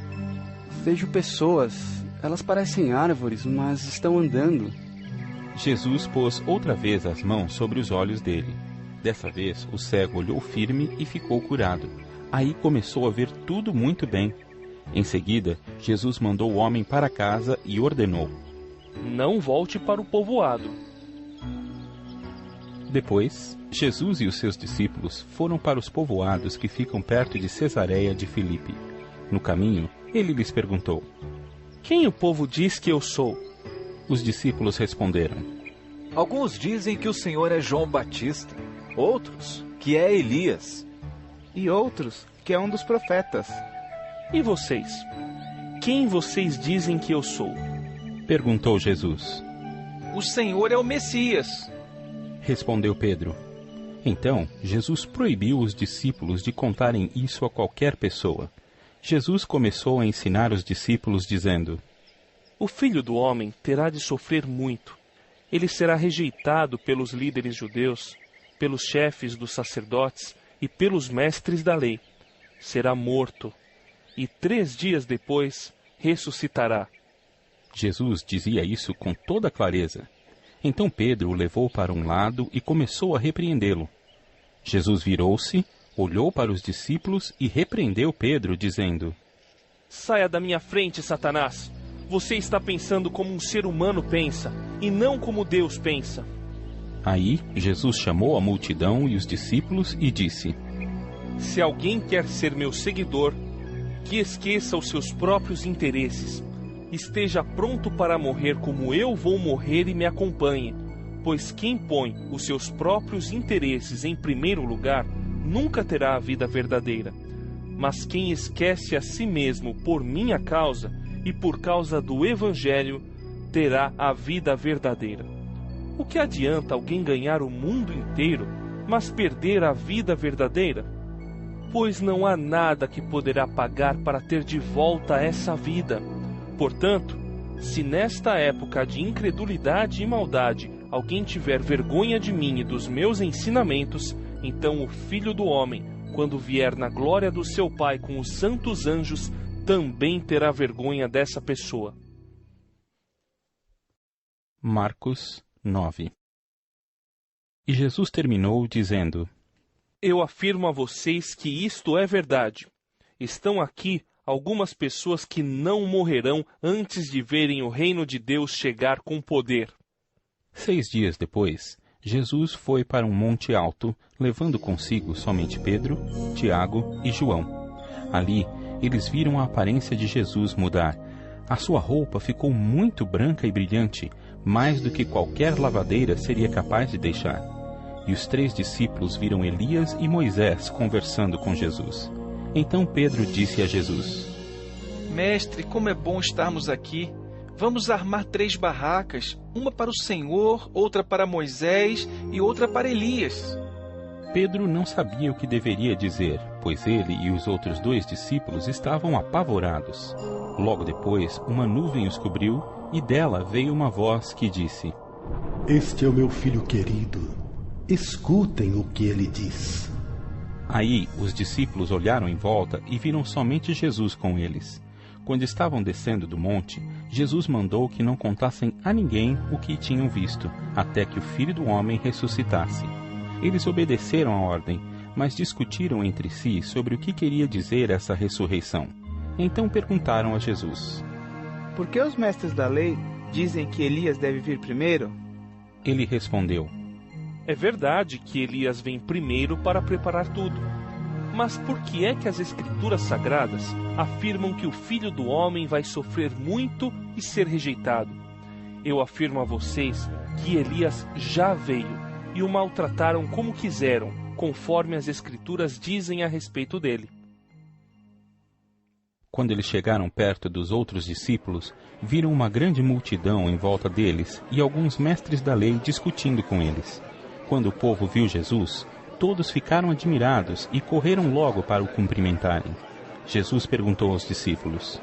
Vejo pessoas. Elas parecem árvores, mas estão andando. Jesus pôs outra vez as mãos sobre os olhos dele. Dessa vez, o cego olhou firme e ficou curado. Aí começou a ver tudo muito bem. Em seguida, Jesus mandou o homem para casa e ordenou: Não volte para o povoado. Depois, Jesus e os seus discípulos foram para os povoados que ficam perto de Cesareia de Filipe. No caminho, ele lhes perguntou: Quem o povo diz que eu sou? Os discípulos responderam: Alguns dizem que o Senhor é João Batista, outros que é Elias, e outros que é um dos profetas. E vocês? Quem vocês dizem que eu sou? Perguntou Jesus. O Senhor é o Messias, respondeu Pedro. Então, Jesus proibiu os discípulos de contarem isso a qualquer pessoa. Jesus começou a ensinar os discípulos dizendo: O Filho do Homem terá de sofrer muito. Ele será rejeitado pelos líderes judeus, pelos chefes dos sacerdotes e pelos mestres da lei. Será morto, e 3 dias depois ressuscitará. Jesus dizia isso com toda clareza. Então Pedro o levou para um lado e começou a repreendê-lo. Jesus virou-se, olhou para os discípulos e repreendeu Pedro, dizendo: Saia da minha frente, Satanás! Você está pensando como um ser humano pensa, e não como Deus pensa. Aí Jesus chamou a multidão e os discípulos e disse: Se alguém quer ser meu seguidor, que esqueça os seus próprios interesses. Esteja pronto para morrer como eu vou morrer e me acompanhe, pois quem põe os seus próprios interesses em primeiro lugar nunca terá a vida verdadeira. Mas quem esquece a si mesmo por minha causa e por causa do Evangelho terá a vida verdadeira. O que adianta alguém ganhar o mundo inteiro, mas perder a vida verdadeira? Pois não há nada que poderá pagar para ter de volta essa vida. Portanto, se nesta época de incredulidade e maldade alguém tiver vergonha de mim e dos meus ensinamentos, então o Filho do Homem, quando vier na glória do seu Pai com os santos anjos, também terá vergonha dessa pessoa. Marcos 9. E Jesus terminou dizendo: Eu afirmo a vocês que isto é verdade. Estão aqui algumas pessoas que não morrerão antes de verem o reino de Deus chegar com poder. 6 dias depois, Jesus foi para um monte alto, levando consigo somente Pedro, Tiago e João. Ali, eles viram a aparência de Jesus mudar. A sua roupa ficou muito branca e brilhante, mais do que qualquer lavadeira seria capaz de deixar. E os 3 discípulos viram Elias e Moisés conversando com Jesus. Então Pedro disse a Jesus: Mestre, como é bom estarmos aqui. Vamos armar 3 barracas, uma para o Senhor, outra para Moisés e outra para Elias. Pedro não sabia o que deveria dizer, pois ele e os outros 2 discípulos estavam apavorados. Logo depois, uma nuvem os cobriu e dela veio uma voz que disse: Este é o meu filho querido. Escutem o que ele diz. Aí os discípulos olharam em volta e viram somente Jesus com eles. Quando estavam descendo do monte, Jesus mandou que não contassem a ninguém o que tinham visto, até que o Filho do Homem ressuscitasse. Eles obedeceram a ordem, mas discutiram entre si sobre o que queria dizer essa ressurreição. Então perguntaram a Jesus: Por que os mestres da lei dizem que Elias deve vir primeiro? Ele respondeu: É verdade que Elias vem primeiro para preparar tudo. Mas por que é que as Escrituras Sagradas afirmam que o Filho do Homem vai sofrer muito e ser rejeitado? Eu afirmo a vocês que Elias já veio e o maltrataram como quiseram, conforme as Escrituras dizem a respeito dele. Quando eles chegaram perto dos outros discípulos, viram uma grande multidão em volta deles e alguns mestres da lei discutindo com eles. Quando o povo viu Jesus, todos ficaram admirados e correram logo para o cumprimentarem. Jesus perguntou aos discípulos: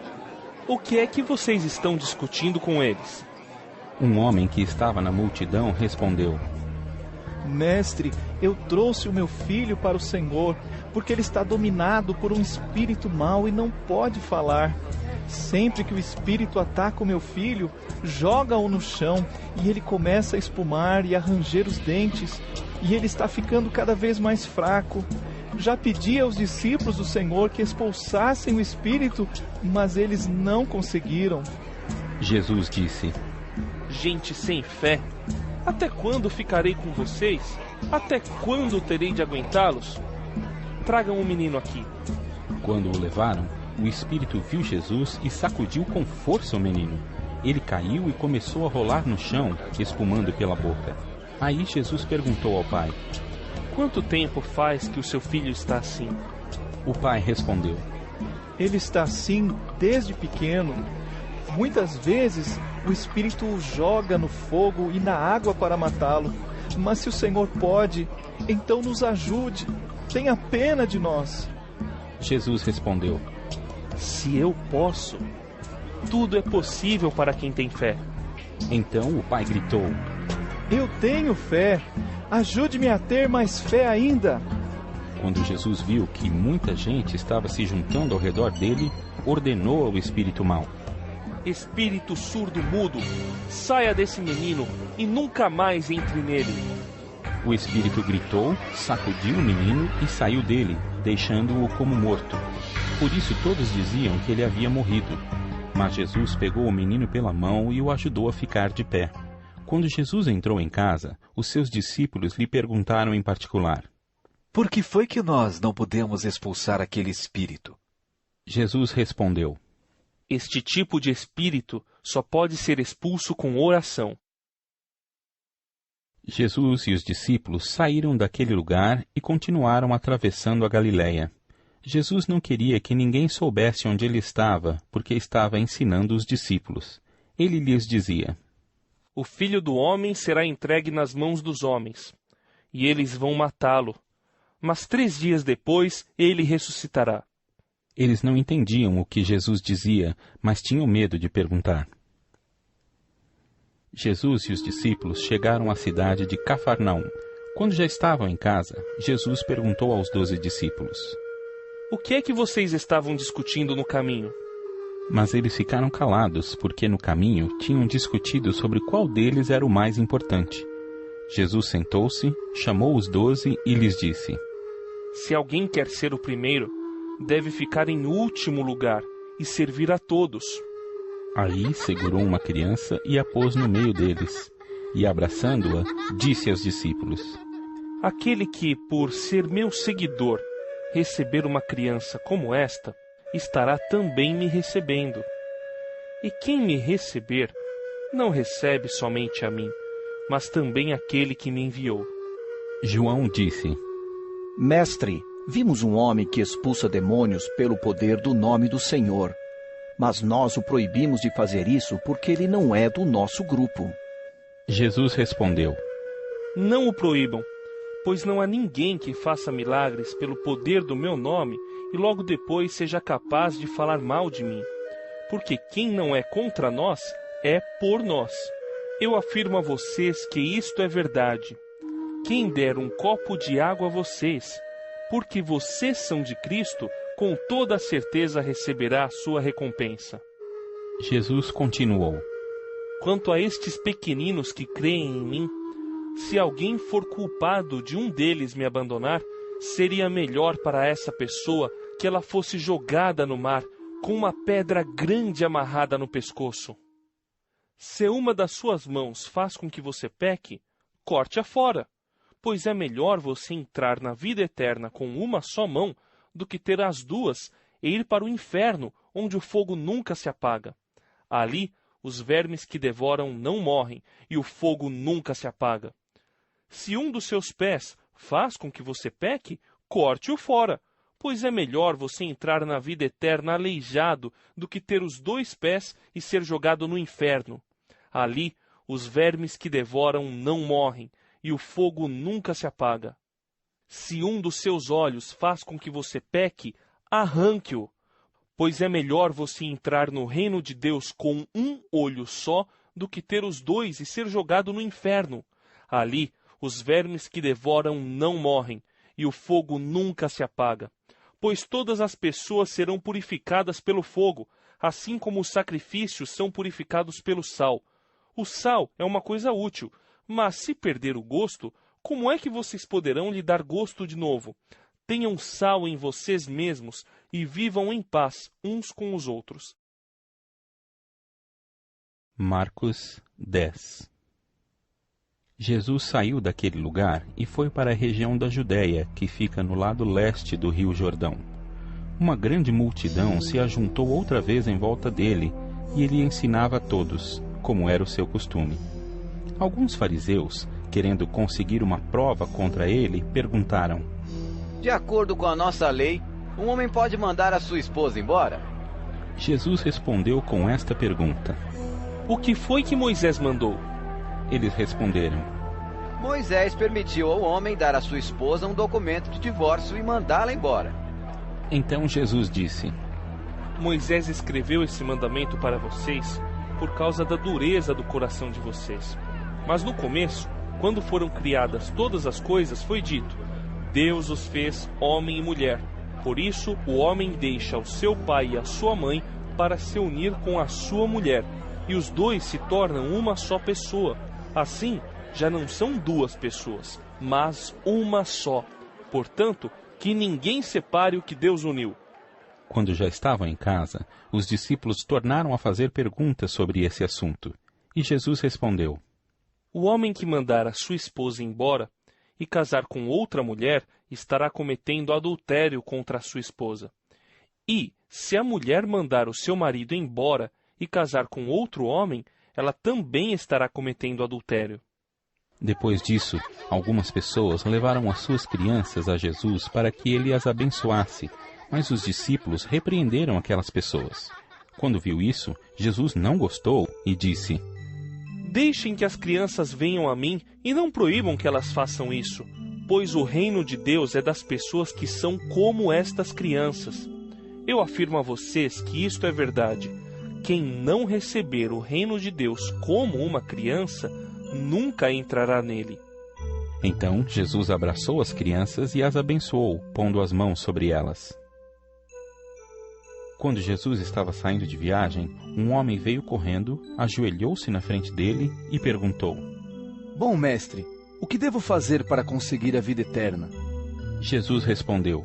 O que é que vocês estão discutindo com eles? Um homem que estava na multidão respondeu: Mestre, eu trouxe o meu filho para o Senhor, porque ele está dominado por um espírito mau e não pode falar. Sempre que o espírito ataca o meu filho, joga-o no chão e ele começa a espumar e a ranger os dentes, e ele está ficando cada vez mais fraco. Já pedi aos discípulos do Senhor que expulsassem o espírito, mas eles não conseguiram. Jesus disse: Gente sem fé, até quando ficarei com vocês? Até quando terei de aguentá-los? Tragam o menino aqui. Quando o levaram, o espírito viu Jesus e sacudiu com força o menino. Ele caiu e começou a rolar no chão, espumando pela boca. Aí Jesus perguntou ao pai: Quanto tempo faz que o seu filho está assim? O pai respondeu: Ele está assim desde pequeno. Muitas vezes o espírito o joga no fogo e na água para matá-lo. Mas se o Senhor pode, então nos ajude. Tenha pena de nós. Jesus respondeu: Se eu posso, tudo é possível para quem tem fé. Então o pai gritou: Eu tenho fé. Ajude-me a ter mais fé ainda. Quando Jesus viu que muita gente estava se juntando ao redor dele, ordenou ao espírito mau: Espírito surdo-mudo, saia desse menino e nunca mais entre nele. O espírito gritou, sacudiu o menino e saiu dele, deixando-o como morto. Por isso todos diziam que ele havia morrido. Mas Jesus pegou o menino pela mão e o ajudou a ficar de pé. Quando Jesus entrou em casa, os seus discípulos lhe perguntaram em particular: Por que foi que nós não pudemos expulsar aquele espírito? Jesus respondeu: Este tipo de espírito só pode ser expulso com oração. Jesus e os discípulos saíram daquele lugar e continuaram atravessando a Galiléia. Jesus não queria que ninguém soubesse onde ele estava, porque estava ensinando os discípulos. Ele lhes dizia: O Filho do Homem será entregue nas mãos dos homens, e eles vão matá-lo. Mas 3 dias depois ele ressuscitará. Eles não entendiam o que Jesus dizia, mas tinham medo de perguntar. Jesus e os discípulos chegaram à cidade de Cafarnaum. Quando já estavam em casa, Jesus perguntou aos 12 discípulos: O que é que vocês estavam discutindo no caminho? Mas eles ficaram calados, porque no caminho tinham discutido sobre qual deles era o mais importante. Jesus sentou-se, chamou os 12 e lhes disse: Se alguém quer ser o primeiro, deve ficar em último lugar e servir a todos. Aí segurou uma criança e a pôs no meio deles, e abraçando-a, disse aos discípulos: Aquele que, por ser meu seguidor, receber uma criança como esta, estará também me recebendo. E quem me receber, não recebe somente a mim, mas também aquele que me enviou. João disse: Mestre, vimos um homem que expulsa demônios pelo poder do nome do Senhor. Mas nós o proibimos de fazer isso porque ele não é do nosso grupo. Jesus respondeu: Não o proíbam, pois não há ninguém que faça milagres pelo poder do meu nome e logo depois seja capaz de falar mal de mim. Porque quem não é contra nós, é por nós. Eu afirmo a vocês que isto é verdade. Quem der um copo de água a vocês, porque vocês são de Cristo, com toda a certeza receberá a sua recompensa. Jesus continuou: Quanto a estes pequeninos que creem em mim, se alguém for culpado de um deles me abandonar, seria melhor para essa pessoa que ela fosse jogada no mar com uma pedra grande amarrada no pescoço. Se uma das suas mãos faz com que você peque, corte-a fora, pois é melhor você entrar na vida eterna com uma só mão do que ter as duas e ir para o inferno, onde o fogo nunca se apaga. Ali, os vermes que devoram não morrem e o fogo nunca se apaga. Se um dos seus pés faz com que você peque, corte-o fora, pois é melhor você entrar na vida eterna aleijado do que ter os 2 pés e ser jogado no inferno. Ali, os vermes que devoram não morrem e o fogo nunca se apaga. Se um dos seus olhos faz com que você peque, arranque-o, pois é melhor você entrar no reino de Deus com um olho só do que ter os 2 e ser jogado no inferno. Ali, os vermes que devoram não morrem e o fogo nunca se apaga. Pois todas as pessoas serão purificadas pelo fogo, assim como os sacrifícios são purificados pelo sal. O sal é uma coisa útil, mas se perder o gosto, como é que vocês poderão lhe dar gosto de novo? Tenham sal em vocês mesmos e vivam em paz uns com os outros. Marcos 10. Jesus saiu daquele lugar e foi para a região da Judéia, que fica no lado leste do rio Jordão. Uma grande multidão se ajuntou outra vez em volta dele, e ele ensinava a todos, como era o seu costume. Alguns fariseus, querendo conseguir uma prova contra ele, perguntaram: De acordo com a nossa lei, um homem pode mandar a sua esposa embora? Jesus respondeu com esta pergunta: O que foi que Moisés mandou? Eles responderam: Moisés permitiu ao homem dar à sua esposa um documento de divórcio e mandá-la embora. Então Jesus disse: Moisés escreveu esse mandamento para vocês por causa da dureza do coração de vocês. Mas no começo, quando foram criadas todas as coisas, foi dito: Deus os fez homem e mulher. Por isso, o homem deixa o seu pai e a sua mãe para se unir com a sua mulher, e os 2 se tornam uma só pessoa. Assim, já não são 2 pessoas, mas uma só. Portanto, que ninguém separe o que Deus uniu. Quando já estavam em casa, os discípulos tornaram a fazer perguntas sobre esse assunto. E Jesus respondeu: O homem que mandar a sua esposa embora e casar com outra mulher estará cometendo adultério contra a sua esposa. E, se a mulher mandar o seu marido embora e casar com outro homem, ela também estará cometendo adultério. Depois disso, algumas pessoas levaram as suas crianças a Jesus para que ele as abençoasse, mas os discípulos repreenderam aquelas pessoas. Quando viu isso, Jesus não gostou e disse: Deixem que as crianças venham a mim e não proíbam que elas façam isso, pois o reino de Deus é das pessoas que são como estas crianças. Eu afirmo a vocês que isto é verdade. Quem não receber o reino de Deus como uma criança, nunca entrará nele. Então Jesus abraçou as crianças e as abençoou, pondo as mãos sobre elas. Quando Jesus estava saindo de viagem, um homem veio correndo, ajoelhou-se na frente dele e perguntou: Bom mestre, o que devo fazer para conseguir a vida eterna? Jesus respondeu: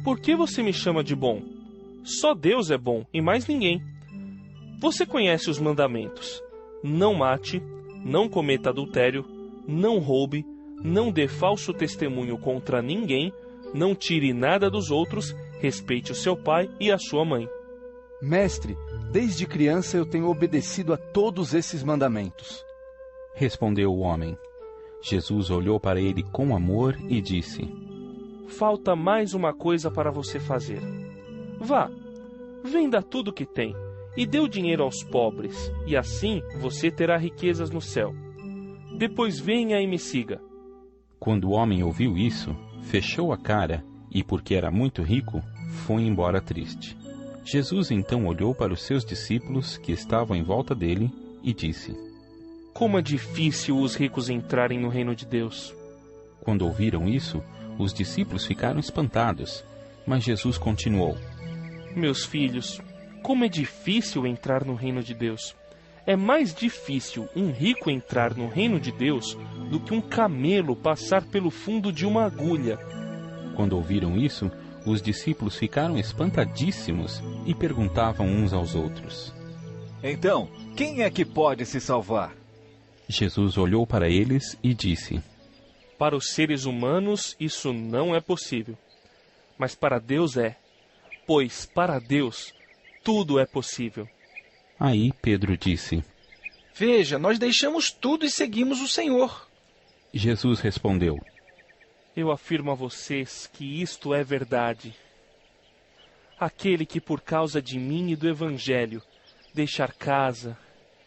Por que você me chama de bom? Só Deus é bom e mais ninguém. Você conhece os mandamentos: não mate, não cometa adultério, não roube, não dê falso testemunho contra ninguém, não tire nada dos outros, respeite o seu pai e a sua mãe. Mestre, desde criança eu tenho obedecido a todos esses mandamentos. Respondeu o homem. Jesus olhou para ele com amor e disse: Falta mais uma coisa para você fazer. Vá, venda tudo que tem e dê o dinheiro aos pobres, e assim você terá riquezas no céu. Depois venha e me siga. Quando o homem ouviu isso, fechou a cara e, porque era muito rico, foi embora triste. Jesus então olhou para os seus discípulos que estavam em volta dele e disse: Como é difícil os ricos entrarem no reino de Deus. Quando ouviram isso, os discípulos ficaram espantados. Mas Jesus continuou: Meus filhos, como é difícil entrar no reino de Deus. É mais difícil um rico entrar no reino de Deus do que um camelo passar pelo fundo de uma agulha. Quando ouviram isso, os discípulos ficaram espantadíssimos e perguntavam uns aos outros: Então, quem é que pode se salvar? Jesus olhou para eles e disse: Para os seres humanos isso não é possível, mas para Deus é, pois para Deus tudo é possível. Aí Pedro disse: Veja, nós deixamos tudo e seguimos o Senhor. Jesus respondeu: Eu afirmo a vocês que isto é verdade. Aquele que por causa de mim e do Evangelho deixar casa,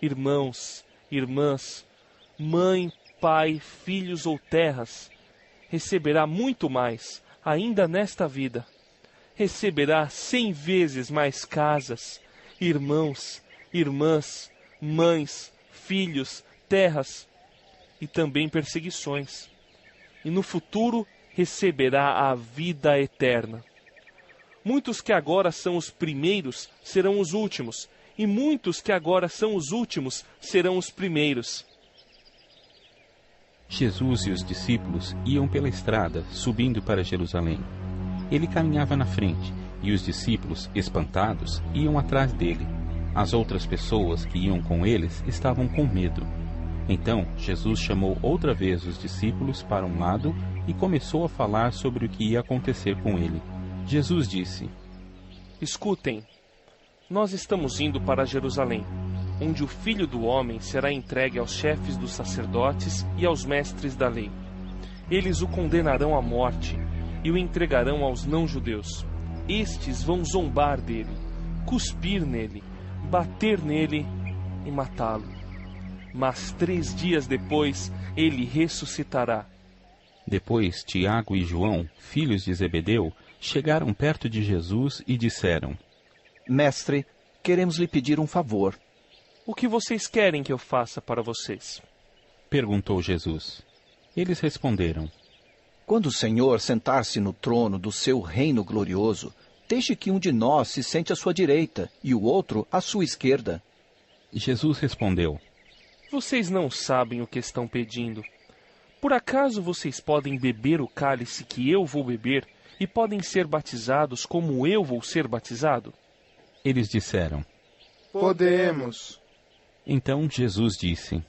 irmãos, irmãs, mãe, pai, filhos ou terras, receberá muito mais, ainda nesta vida. Receberá 100 vezes mais casas, irmãos, irmãs, mães, filhos, terras e também perseguições. E no futuro receberá a vida eterna. Muitos que agora são os primeiros serão os últimos, e muitos que agora são os últimos serão os primeiros. Jesus e os discípulos iam pela estrada, subindo para Jerusalém. Ele caminhava na frente, e os discípulos, espantados, iam atrás dele. As outras pessoas que iam com eles estavam com medo. Então Jesus chamou outra vez os discípulos para um lado e começou a falar sobre o que ia acontecer com ele. Jesus disse: Escutem, nós estamos indo para Jerusalém, onde o Filho do Homem será entregue aos chefes dos sacerdotes e aos mestres da lei. Eles o condenarão à morte e o entregarão aos não-judeus. Estes vão zombar dele, cuspir nele, bater nele e matá-lo. Mas 3 dias depois ele ressuscitará. Depois Tiago e João, filhos de Zebedeu, chegaram perto de Jesus e disseram: Mestre, queremos lhe pedir um favor. O que vocês querem que eu faça para vocês? Perguntou Jesus. Eles responderam: Quando o Senhor sentar-se no trono do seu reino glorioso, deixe que um de nós se sente à sua direita e o outro à sua esquerda. Jesus respondeu: Vocês não sabem o que estão pedindo. Por acaso vocês podem beber o cálice que eu vou beber e podem ser batizados como eu vou ser batizado? Eles disseram: Podemos. Então Jesus disse: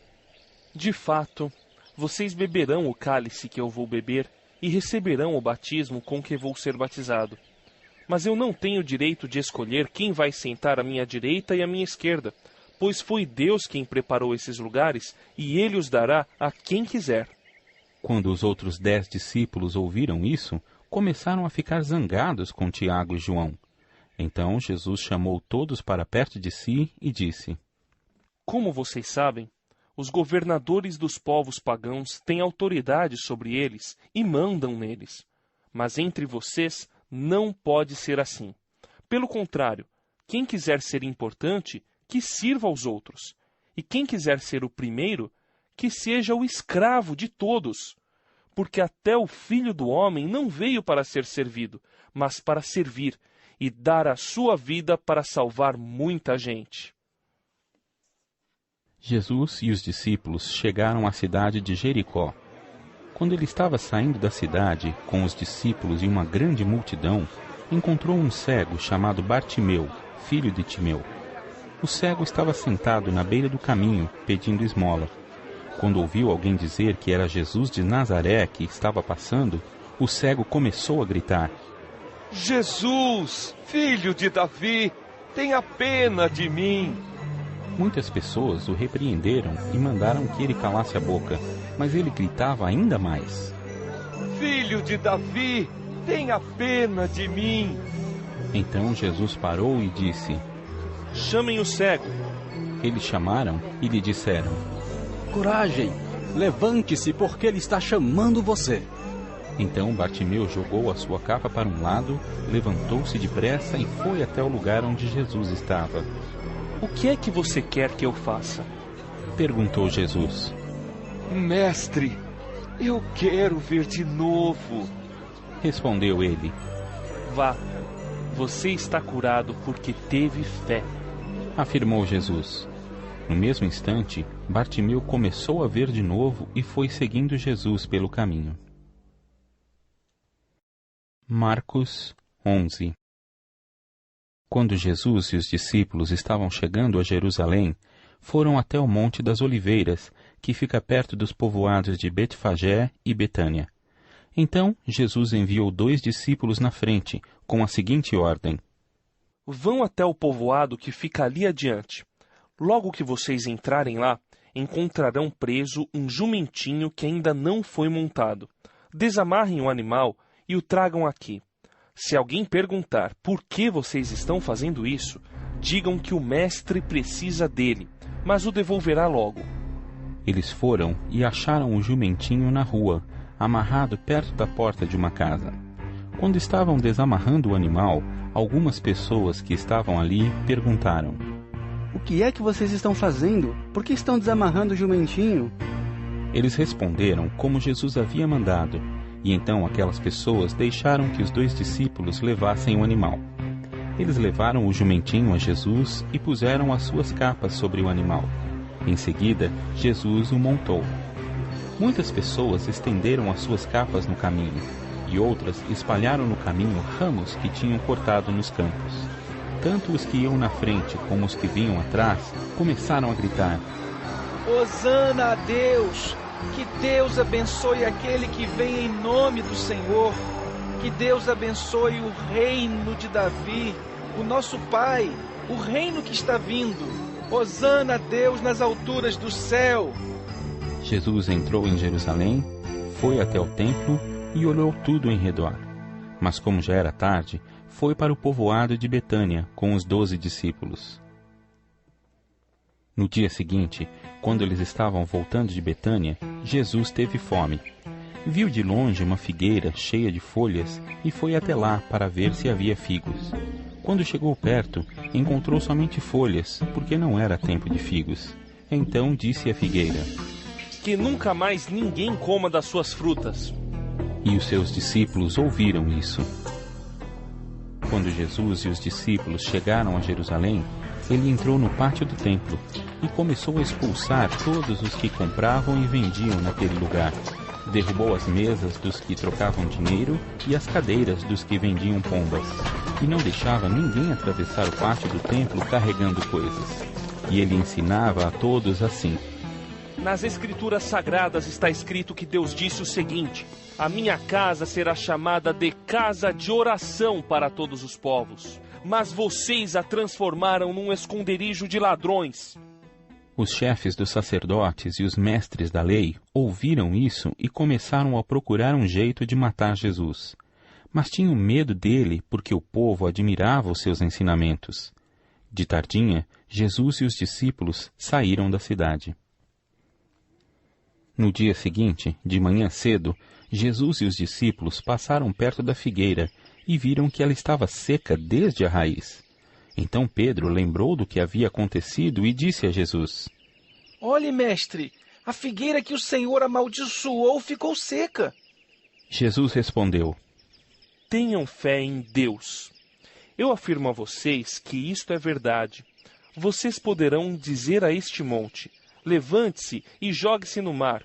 De fato, vocês beberão o cálice que eu vou beber e receberão o batismo com que vou ser batizado. Mas eu não tenho direito de escolher quem vai sentar à minha direita e à minha esquerda, pois foi Deus quem preparou esses lugares e Ele os dará a quem quiser. Quando os outros 10 discípulos ouviram isso, começaram a ficar zangados com Tiago e João. Então Jesus chamou todos para perto de si e disse: Como vocês sabem, os governadores dos povos pagãos têm autoridade sobre eles e mandam neles. Mas entre vocês não pode ser assim. Pelo contrário, quem quiser ser importante, que sirva aos outros. E quem quiser ser o primeiro, que seja o escravo de todos. Porque até o Filho do Homem não veio para ser servido, mas para servir e dar a sua vida para salvar muita gente. Jesus e os discípulos chegaram à cidade de Jericó. Quando ele estava saindo da cidade, com os discípulos e uma grande multidão, encontrou um cego chamado Bartimeu, filho de Timeu. O cego estava sentado na beira do caminho, pedindo esmola. Quando ouviu alguém dizer que era Jesus de Nazaré que estava passando, o cego começou a gritar: Jesus, filho de Davi, tenha pena de mim. Muitas pessoas o repreenderam e mandaram que ele calasse a boca, mas ele gritava ainda mais: Filho de Davi, tenha pena de mim. Então Jesus parou e disse: Chamem o cego. Eles chamaram e lhe disseram: Coragem, levante-se, porque ele está chamando você. Então Bartimeu jogou a sua capa para um lado, levantou-se depressa e foi até o lugar onde Jesus estava. O que é que você quer que eu faça? Perguntou Jesus. Mestre, eu quero ver de novo. Respondeu ele. Vá, você está curado porque teve fé. Afirmou Jesus. No mesmo instante, Bartimeu começou a ver de novo e foi seguindo Jesus pelo caminho. Marcos 11. Quando Jesus e os discípulos estavam chegando a Jerusalém, foram até o Monte das Oliveiras, que fica perto dos povoados de Betfagé e Betânia. Então, Jesus enviou 2 discípulos na frente, com a seguinte ordem: Vão até o povoado que fica ali adiante. Logo que vocês entrarem lá, encontrarão preso um jumentinho que ainda não foi montado. Desamarrem o animal e o tragam aqui. Se alguém perguntar por que vocês estão fazendo isso, digam que o mestre precisa dele, mas o devolverá logo. Eles foram e acharam o jumentinho na rua, amarrado perto da porta de uma casa. Quando estavam desamarrando o animal, algumas pessoas que estavam ali perguntaram: O que é que vocês estão fazendo? Por que estão desamarrando o jumentinho? Eles responderam como Jesus havia mandado, e então aquelas pessoas deixaram que os 2 discípulos levassem o animal. Eles levaram o jumentinho a Jesus e puseram as suas capas sobre o animal. Em seguida, Jesus o montou. Muitas pessoas estenderam as suas capas no caminho, e outras espalharam no caminho ramos que tinham cortado nos campos. Tanto os que iam na frente como os que vinham atrás começaram a gritar: Hosana a Deus! Que Deus abençoe aquele que vem em nome do Senhor. Que Deus abençoe o reino de Davi, o nosso Pai, o reino que está vindo. Hosana a Deus nas alturas do céu. Jesus entrou em Jerusalém, foi até o templo e olhou tudo em redor. Mas como já era tarde, foi para o povoado de Betânia com os 12 discípulos. No dia seguinte, quando eles estavam voltando de Betânia, Jesus teve fome. Viu de longe uma figueira cheia de folhas e foi até lá para ver se havia figos. Quando chegou perto, encontrou somente folhas, porque não era tempo de figos. Então disse à figueira: Que nunca mais ninguém coma das suas frutas. E os seus discípulos ouviram isso. Quando Jesus e os discípulos chegaram a Jerusalém, ele entrou no pátio do templo e começou a expulsar todos os que compravam e vendiam naquele lugar. Derrubou as mesas dos que trocavam dinheiro e as cadeiras dos que vendiam pombas, e não deixava ninguém atravessar o pátio do templo carregando coisas. E ele ensinava a todos assim: Nas Escrituras Sagradas está escrito que Deus disse o seguinte: A minha casa será chamada de casa de oração para todos os povos, mas vocês a transformaram num esconderijo de ladrões. Os chefes dos sacerdotes e os mestres da lei ouviram isso e começaram a procurar um jeito de matar Jesus. Mas tinham medo dele porque o povo admirava os seus ensinamentos. De tardinha, Jesus e os discípulos saíram da cidade. No dia seguinte, de manhã cedo, Jesus e os discípulos passaram perto da figueira e viram que ela estava seca desde a raiz. Então Pedro lembrou do que havia acontecido e disse a Jesus: Olhe, mestre, a figueira que o Senhor amaldiçoou ficou seca. Jesus respondeu: Tenham fé em Deus. Eu afirmo a vocês que isto é verdade. Vocês poderão dizer a este monte: levante-se e jogue-se no mar.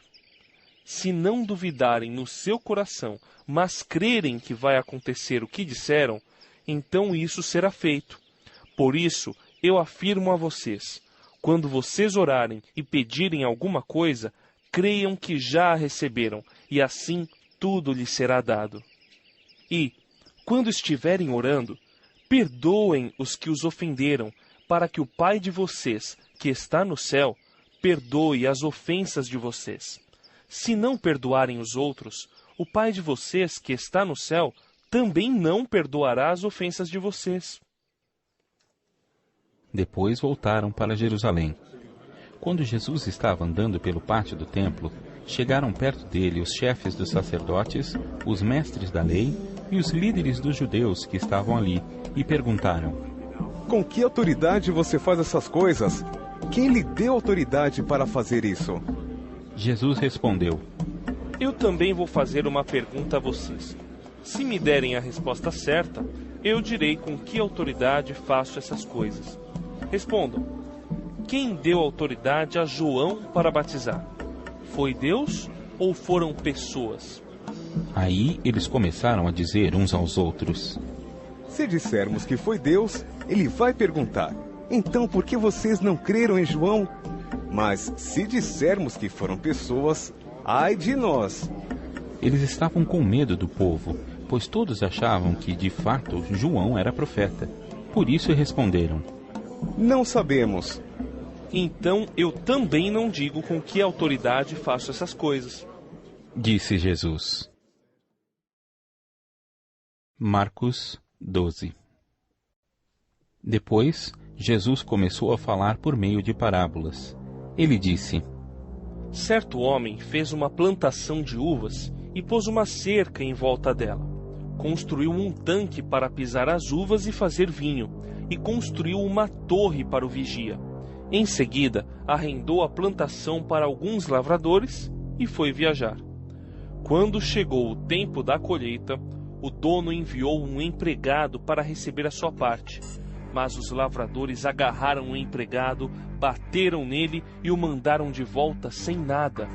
Se não duvidarem no seu coração, mas crerem que vai acontecer o que disseram, então isso será feito. Por isso, eu afirmo a vocês, quando vocês orarem e pedirem alguma coisa, creiam que já a receberam, e assim tudo lhes será dado. E, quando estiverem orando, perdoem os que os ofenderam, para que o Pai de vocês, que está no céu, perdoe as ofensas de vocês. Se não perdoarem os outros, o Pai de vocês, que está no céu, também não perdoará as ofensas de vocês. Depois voltaram para Jerusalém. Quando Jesus estava andando pelo pátio do templo, chegaram perto dele os chefes dos sacerdotes, os mestres da lei e os líderes dos judeus que estavam ali, e perguntaram: Com que autoridade você faz essas coisas? Quem lhe deu autoridade para fazer isso? Jesus respondeu: Eu também vou fazer uma pergunta a vocês. Se me derem a resposta certa, eu direi com que autoridade faço essas coisas. Respondam. Quem deu autoridade a João para batizar? Foi Deus ou foram pessoas? Aí eles começaram a dizer uns aos outros: Se dissermos que foi Deus, ele vai perguntar: então por que vocês não creram em João? Mas se dissermos que foram pessoas, ai de nós! Eles estavam com medo do povo, pois todos achavam que, de fato, João era profeta. Por isso responderam: Não sabemos. Então eu também não digo com que autoridade faço essas coisas. Disse Jesus. Marcos 12. Depois, Jesus começou a falar por meio de parábolas. Ele disse: Certo homem fez uma plantação de uvas e pôs uma cerca em volta dela. Construiu um tanque para pisar as uvas e fazer vinho, e construiu uma torre para o vigia. Em seguida, arrendou a plantação para alguns lavradores e foi viajar. Quando chegou o tempo da colheita, o dono enviou um empregado para receber a sua parte. Mas os lavradores agarraram o empregado, bateram nele e o mandaram de volta sem nada.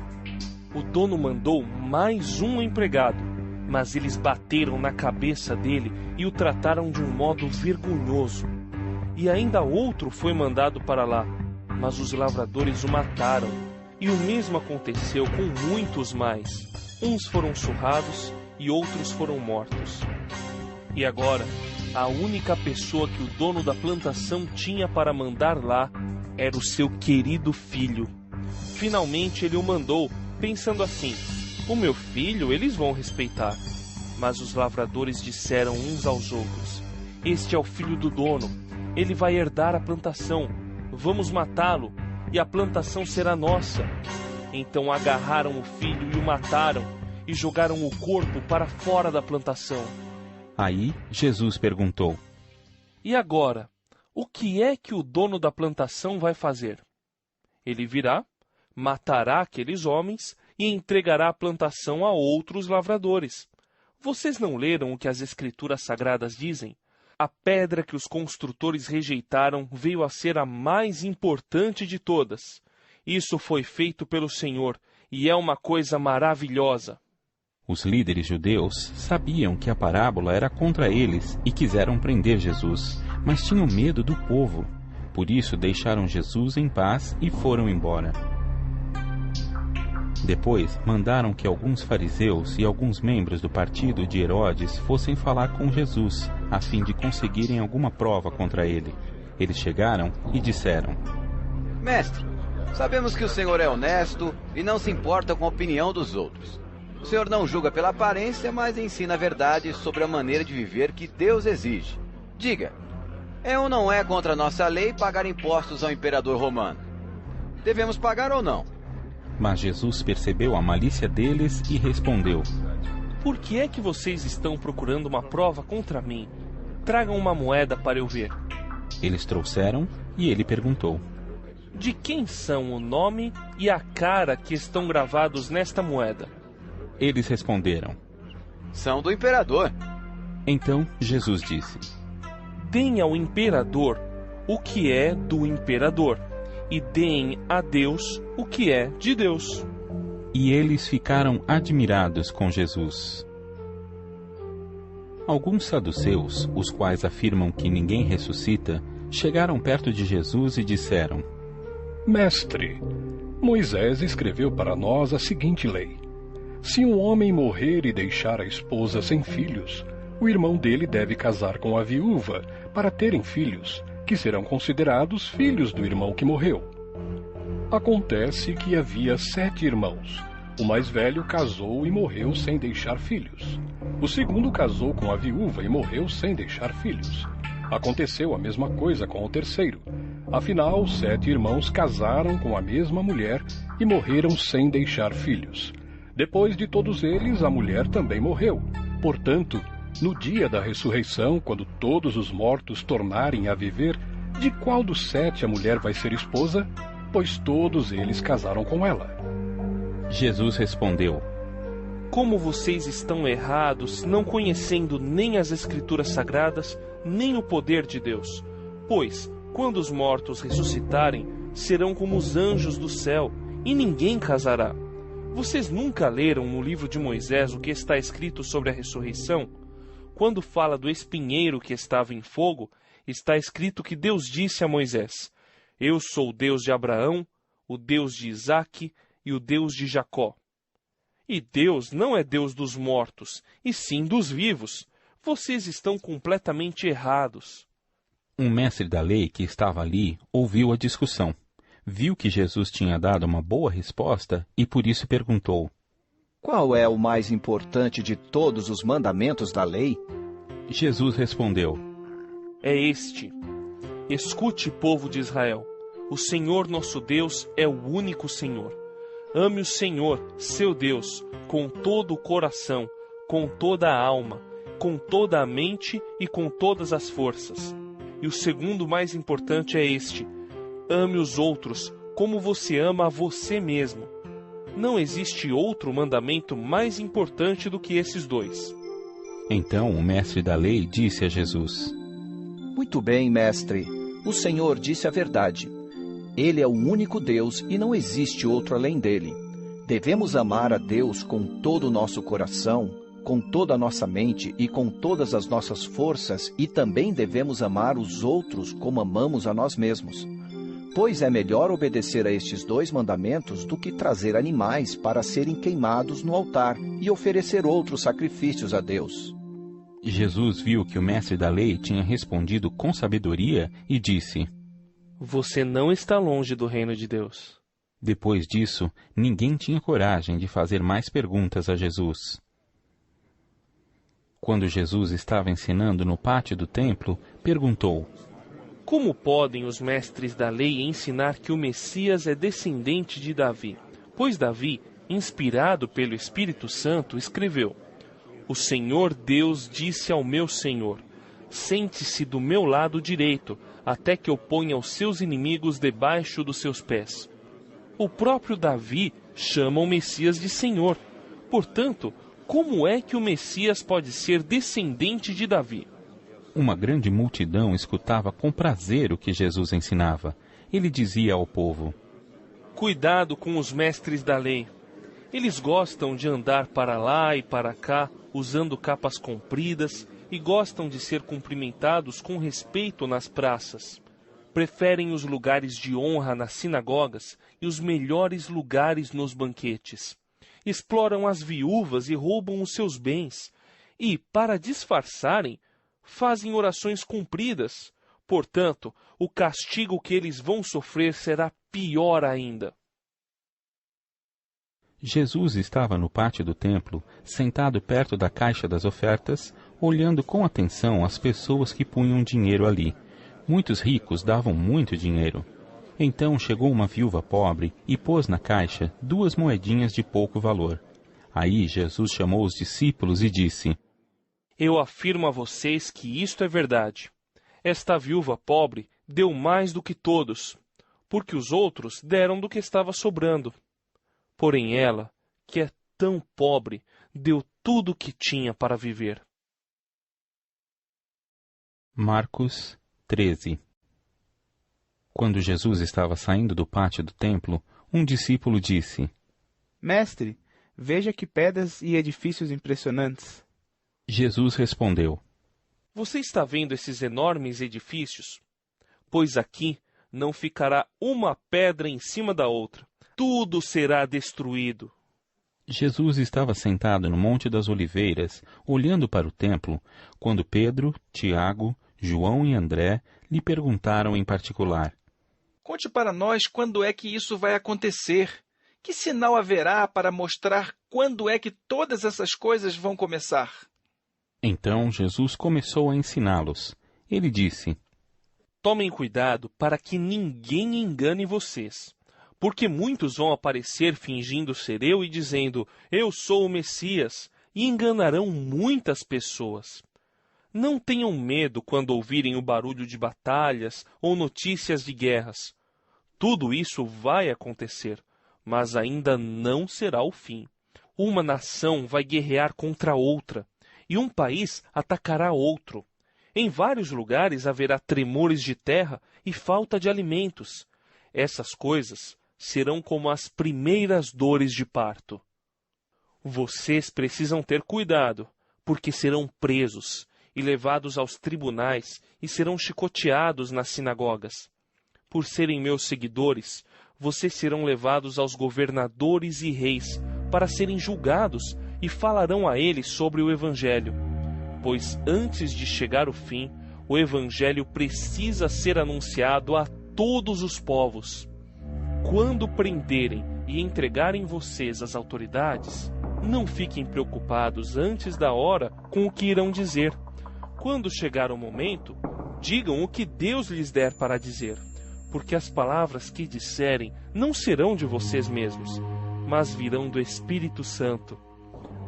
O dono mandou mais um empregado, mas eles bateram na cabeça dele e o trataram de um modo vergonhoso. E ainda outro foi mandado para lá, mas os lavradores o mataram. E o mesmo aconteceu com muitos mais. Uns foram surrados e outros foram mortos. E agora, a única pessoa que o dono da plantação tinha para mandar lá era o seu querido filho. Finalmente ele o mandou, pensando assim: o meu filho eles vão respeitar. Mas os lavradores disseram uns aos outros: este é o filho do dono, ele vai herdar a plantação. Vamos matá-lo, e a plantação será nossa. Então agarraram o filho e o mataram, e jogaram o corpo para fora da plantação. Aí Jesus perguntou: E agora, o que é que o dono da plantação vai fazer? Ele virá, matará aqueles homens e entregará a plantação a outros lavradores. Vocês não leram o que as Escrituras Sagradas dizem? A pedra que os construtores rejeitaram veio a ser a mais importante de todas. Isso foi feito pelo Senhor, e é uma coisa maravilhosa. Os líderes judeus sabiam que a parábola era contra eles e quiseram prender Jesus, mas tinham medo do povo. Por isso deixaram Jesus em paz e foram embora. Depois mandaram que alguns fariseus e alguns membros do partido de Herodes fossem falar com Jesus, a fim de conseguirem alguma prova contra ele. Eles chegaram e disseram: Mestre, sabemos que o senhor é honesto e não se importa com a opinião dos outros. O senhor não julga pela aparência, mas ensina a verdade sobre a maneira de viver que Deus exige. Diga, é ou não é contra a nossa lei pagar impostos ao imperador romano? Devemos pagar ou não? Mas Jesus percebeu a malícia deles e respondeu: Por que é que vocês estão procurando uma prova contra mim? Tragam uma moeda para eu ver. Eles trouxeram e ele perguntou: De quem são o nome e a cara que estão gravados nesta moeda? Eles responderam: São do imperador. Então Jesus disse: Deem ao imperador o que é do imperador, e deem a Deus o que é de Deus. E eles ficaram admirados com Jesus. Alguns saduceus, os quais afirmam que ninguém ressuscita, chegaram perto de Jesus e disseram: Mestre, Moisés escreveu para nós a seguinte lei: se um homem morrer e deixar a esposa sem filhos, o irmão dele deve casar com a viúva para terem filhos, que serão considerados filhos do irmão que morreu. Acontece que havia 7 irmãos. O mais velho casou e morreu sem deixar filhos. O segundo casou com a viúva e morreu sem deixar filhos. Aconteceu a mesma coisa com o terceiro. Afinal, 7 irmãos casaram com a mesma mulher e morreram sem deixar filhos. Depois de todos eles, a mulher também morreu. Portanto, no dia da ressurreição, quando todos os mortos tornarem a viver, De qual dos 7 a mulher vai ser esposa? Pois todos eles casaram com ela. Jesus respondeu: Como vocês estão errados, não conhecendo nem as Escrituras Sagradas, nem o poder de Deus. Pois, quando os mortos ressuscitarem, serão como os anjos do céu, e ninguém casará. Vocês nunca leram no livro de Moisés o que está escrito sobre a ressurreição? Quando fala do espinheiro que estava em fogo, está escrito que Deus disse a Moisés: Eu sou o Deus de Abraão, o Deus de Isaque e o Deus de Jacó. E Deus não é Deus dos mortos, e sim dos vivos. Vocês estão completamente errados. Um mestre da lei que estava ali ouviu a discussão. Viu que Jesus tinha dado uma boa resposta e por isso perguntou: Qual é o mais importante de todos os mandamentos da lei? Jesus respondeu: É este: Escute, povo de Israel, o Senhor nosso Deus é o único Senhor. Ame o Senhor, seu Deus, com todo o coração, com toda a alma, com toda a mente e com todas as forças. E o segundo mais importante é este: ame os outros como você ama a você mesmo. Não existe outro mandamento mais importante do que esses dois. Então o mestre da lei disse a Jesus: Muito bem, mestre. O Senhor disse a verdade. Ele é o único Deus e não existe outro além dele. Devemos amar a Deus com todo o nosso coração, com toda a nossa mente e com todas as nossas forças, e também devemos amar os outros como amamos a nós mesmos. Pois é melhor obedecer a estes 2 mandamentos do que trazer animais para serem queimados no altar e oferecer outros sacrifícios a Deus. Jesus viu que o mestre da lei tinha respondido com sabedoria e disse: Você não está longe do reino de Deus. Depois disso, ninguém tinha coragem de fazer mais perguntas a Jesus. Quando Jesus estava ensinando no pátio do templo, perguntou: Como podem os mestres da lei ensinar que o Messias é descendente de Davi? Pois Davi, inspirado pelo Espírito Santo, escreveu: O Senhor Deus disse ao meu Senhor: Sente-se do meu lado direito, até que eu ponha os seus inimigos debaixo dos seus pés. O próprio Davi chama o Messias de Senhor. Portanto, como é que o Messias pode ser descendente de Davi? Uma grande multidão escutava com prazer o que Jesus ensinava. Ele dizia ao povo: Cuidado com os mestres da lei. Eles gostam de andar para lá e para cá, usando capas compridas, e gostam de ser cumprimentados com respeito nas praças. Preferem os lugares de honra nas sinagogas e os melhores lugares nos banquetes. Exploram as viúvas e roubam os seus bens. E, para disfarçarem, fazem orações compridas. Portanto, o castigo que eles vão sofrer será pior ainda. Jesus estava no pátio do templo, sentado perto da caixa das ofertas, olhando com atenção as pessoas que punham dinheiro ali. Muitos ricos davam muito dinheiro. Então chegou uma viúva pobre e pôs na caixa 2 moedinhas de pouco valor. Aí Jesus chamou os discípulos e disse: Eu afirmo a vocês que isto é verdade. Esta viúva pobre deu mais do que todos, porque os outros deram do que estava sobrando. Porém ela, que é tão pobre, deu tudo o que tinha para viver. Marcos 13. Quando Jesus estava saindo do pátio do templo, um discípulo disse: Mestre, veja que pedras e edifícios impressionantes. Jesus respondeu: Você está vendo esses enormes edifícios? Pois aqui não ficará uma pedra em cima da outra. Tudo será destruído. Jesus estava sentado no Monte das Oliveiras, olhando para o templo, quando Pedro, Tiago, João e André lhe perguntaram em particular: Conte para nós quando é que isso vai acontecer. Que sinal haverá para mostrar quando é que todas essas coisas vão começar? Então Jesus começou a ensiná-los. Ele disse: Tomem cuidado para que ninguém engane vocês. Porque muitos vão aparecer fingindo ser eu e dizendo: Eu sou o Messias, e enganarão muitas pessoas. Não tenham medo quando ouvirem o barulho de batalhas ou notícias de guerras. Tudo isso vai acontecer, mas ainda não será o fim. Uma nação vai guerrear contra outra, e um país atacará outro. Em vários lugares haverá tremores de terra e falta de alimentos. Essas coisas serão como as primeiras dores de parto. Vocês precisam ter cuidado, porque serão presos e levados aos tribunais e serão chicoteados nas sinagogas. Por serem meus seguidores, vocês serão levados aos governadores e reis para serem julgados e falarão a eles sobre o Evangelho. Pois antes de chegar o fim, o Evangelho precisa ser anunciado a todos os povos. Quando prenderem e entregarem vocês às autoridades, não fiquem preocupados antes da hora com o que irão dizer. Quando chegar o momento, digam o que Deus lhes der para dizer, porque as palavras que disserem não serão de vocês mesmos, mas virão do Espírito Santo.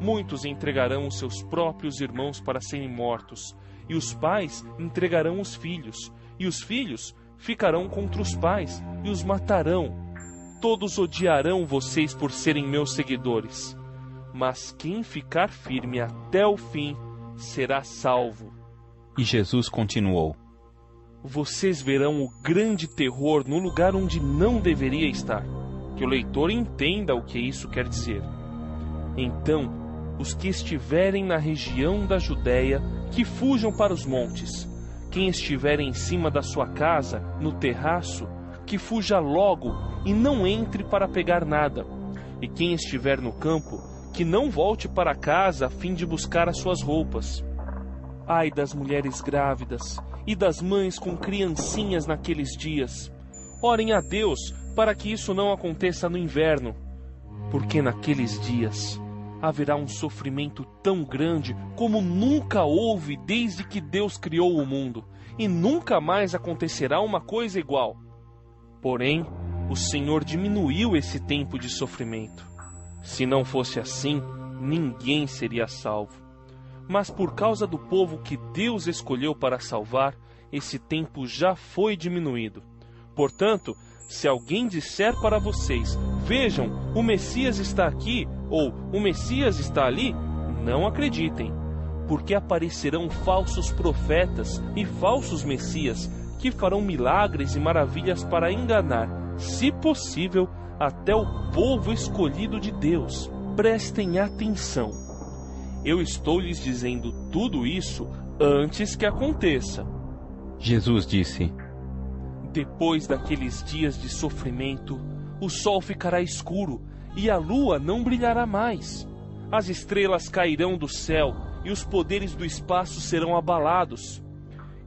Muitos entregarão os seus próprios irmãos para serem mortos, e os pais entregarão os filhos, e os filhos ficarão contra os pais e os matarão. Todos odiarão vocês por serem meus seguidores, mas quem ficar firme até o fim será salvo. E Jesus continuou: Vocês verão o grande terror no lugar onde não deveria estar. Que o leitor entenda o que isso quer dizer. Então, os que estiverem na região da Judéia, que fujam para os montes. Quem estiver em cima da sua casa, no terraço, que fuja logo e não entre para pegar nada. E quem estiver no campo, que não volte para casa a fim de buscar as suas roupas. Ai das mulheres grávidas e das mães com criancinhas naqueles dias. Orem a Deus para que isso não aconteça no inverno, porque naqueles dias haverá um sofrimento tão grande como nunca houve desde que Deus criou o mundo, e nunca mais acontecerá uma coisa igual. Porém, o Senhor diminuiu esse tempo de sofrimento. Se não fosse assim, ninguém seria salvo. Mas por causa do povo que Deus escolheu para salvar, esse tempo já foi diminuído. Portanto, se alguém disser para vocês, vejam, o Messias está aqui, ou o Messias está ali, não acreditem, porque aparecerão falsos profetas e falsos Messias, que farão milagres e maravilhas para enganar, se possível, até o povo escolhido de Deus. Prestem atenção. Eu estou lhes dizendo tudo isso antes que aconteça. Jesus disse: Depois daqueles dias de sofrimento, o sol ficará escuro e a lua não brilhará mais. As estrelas cairão do céu e os poderes do espaço serão abalados.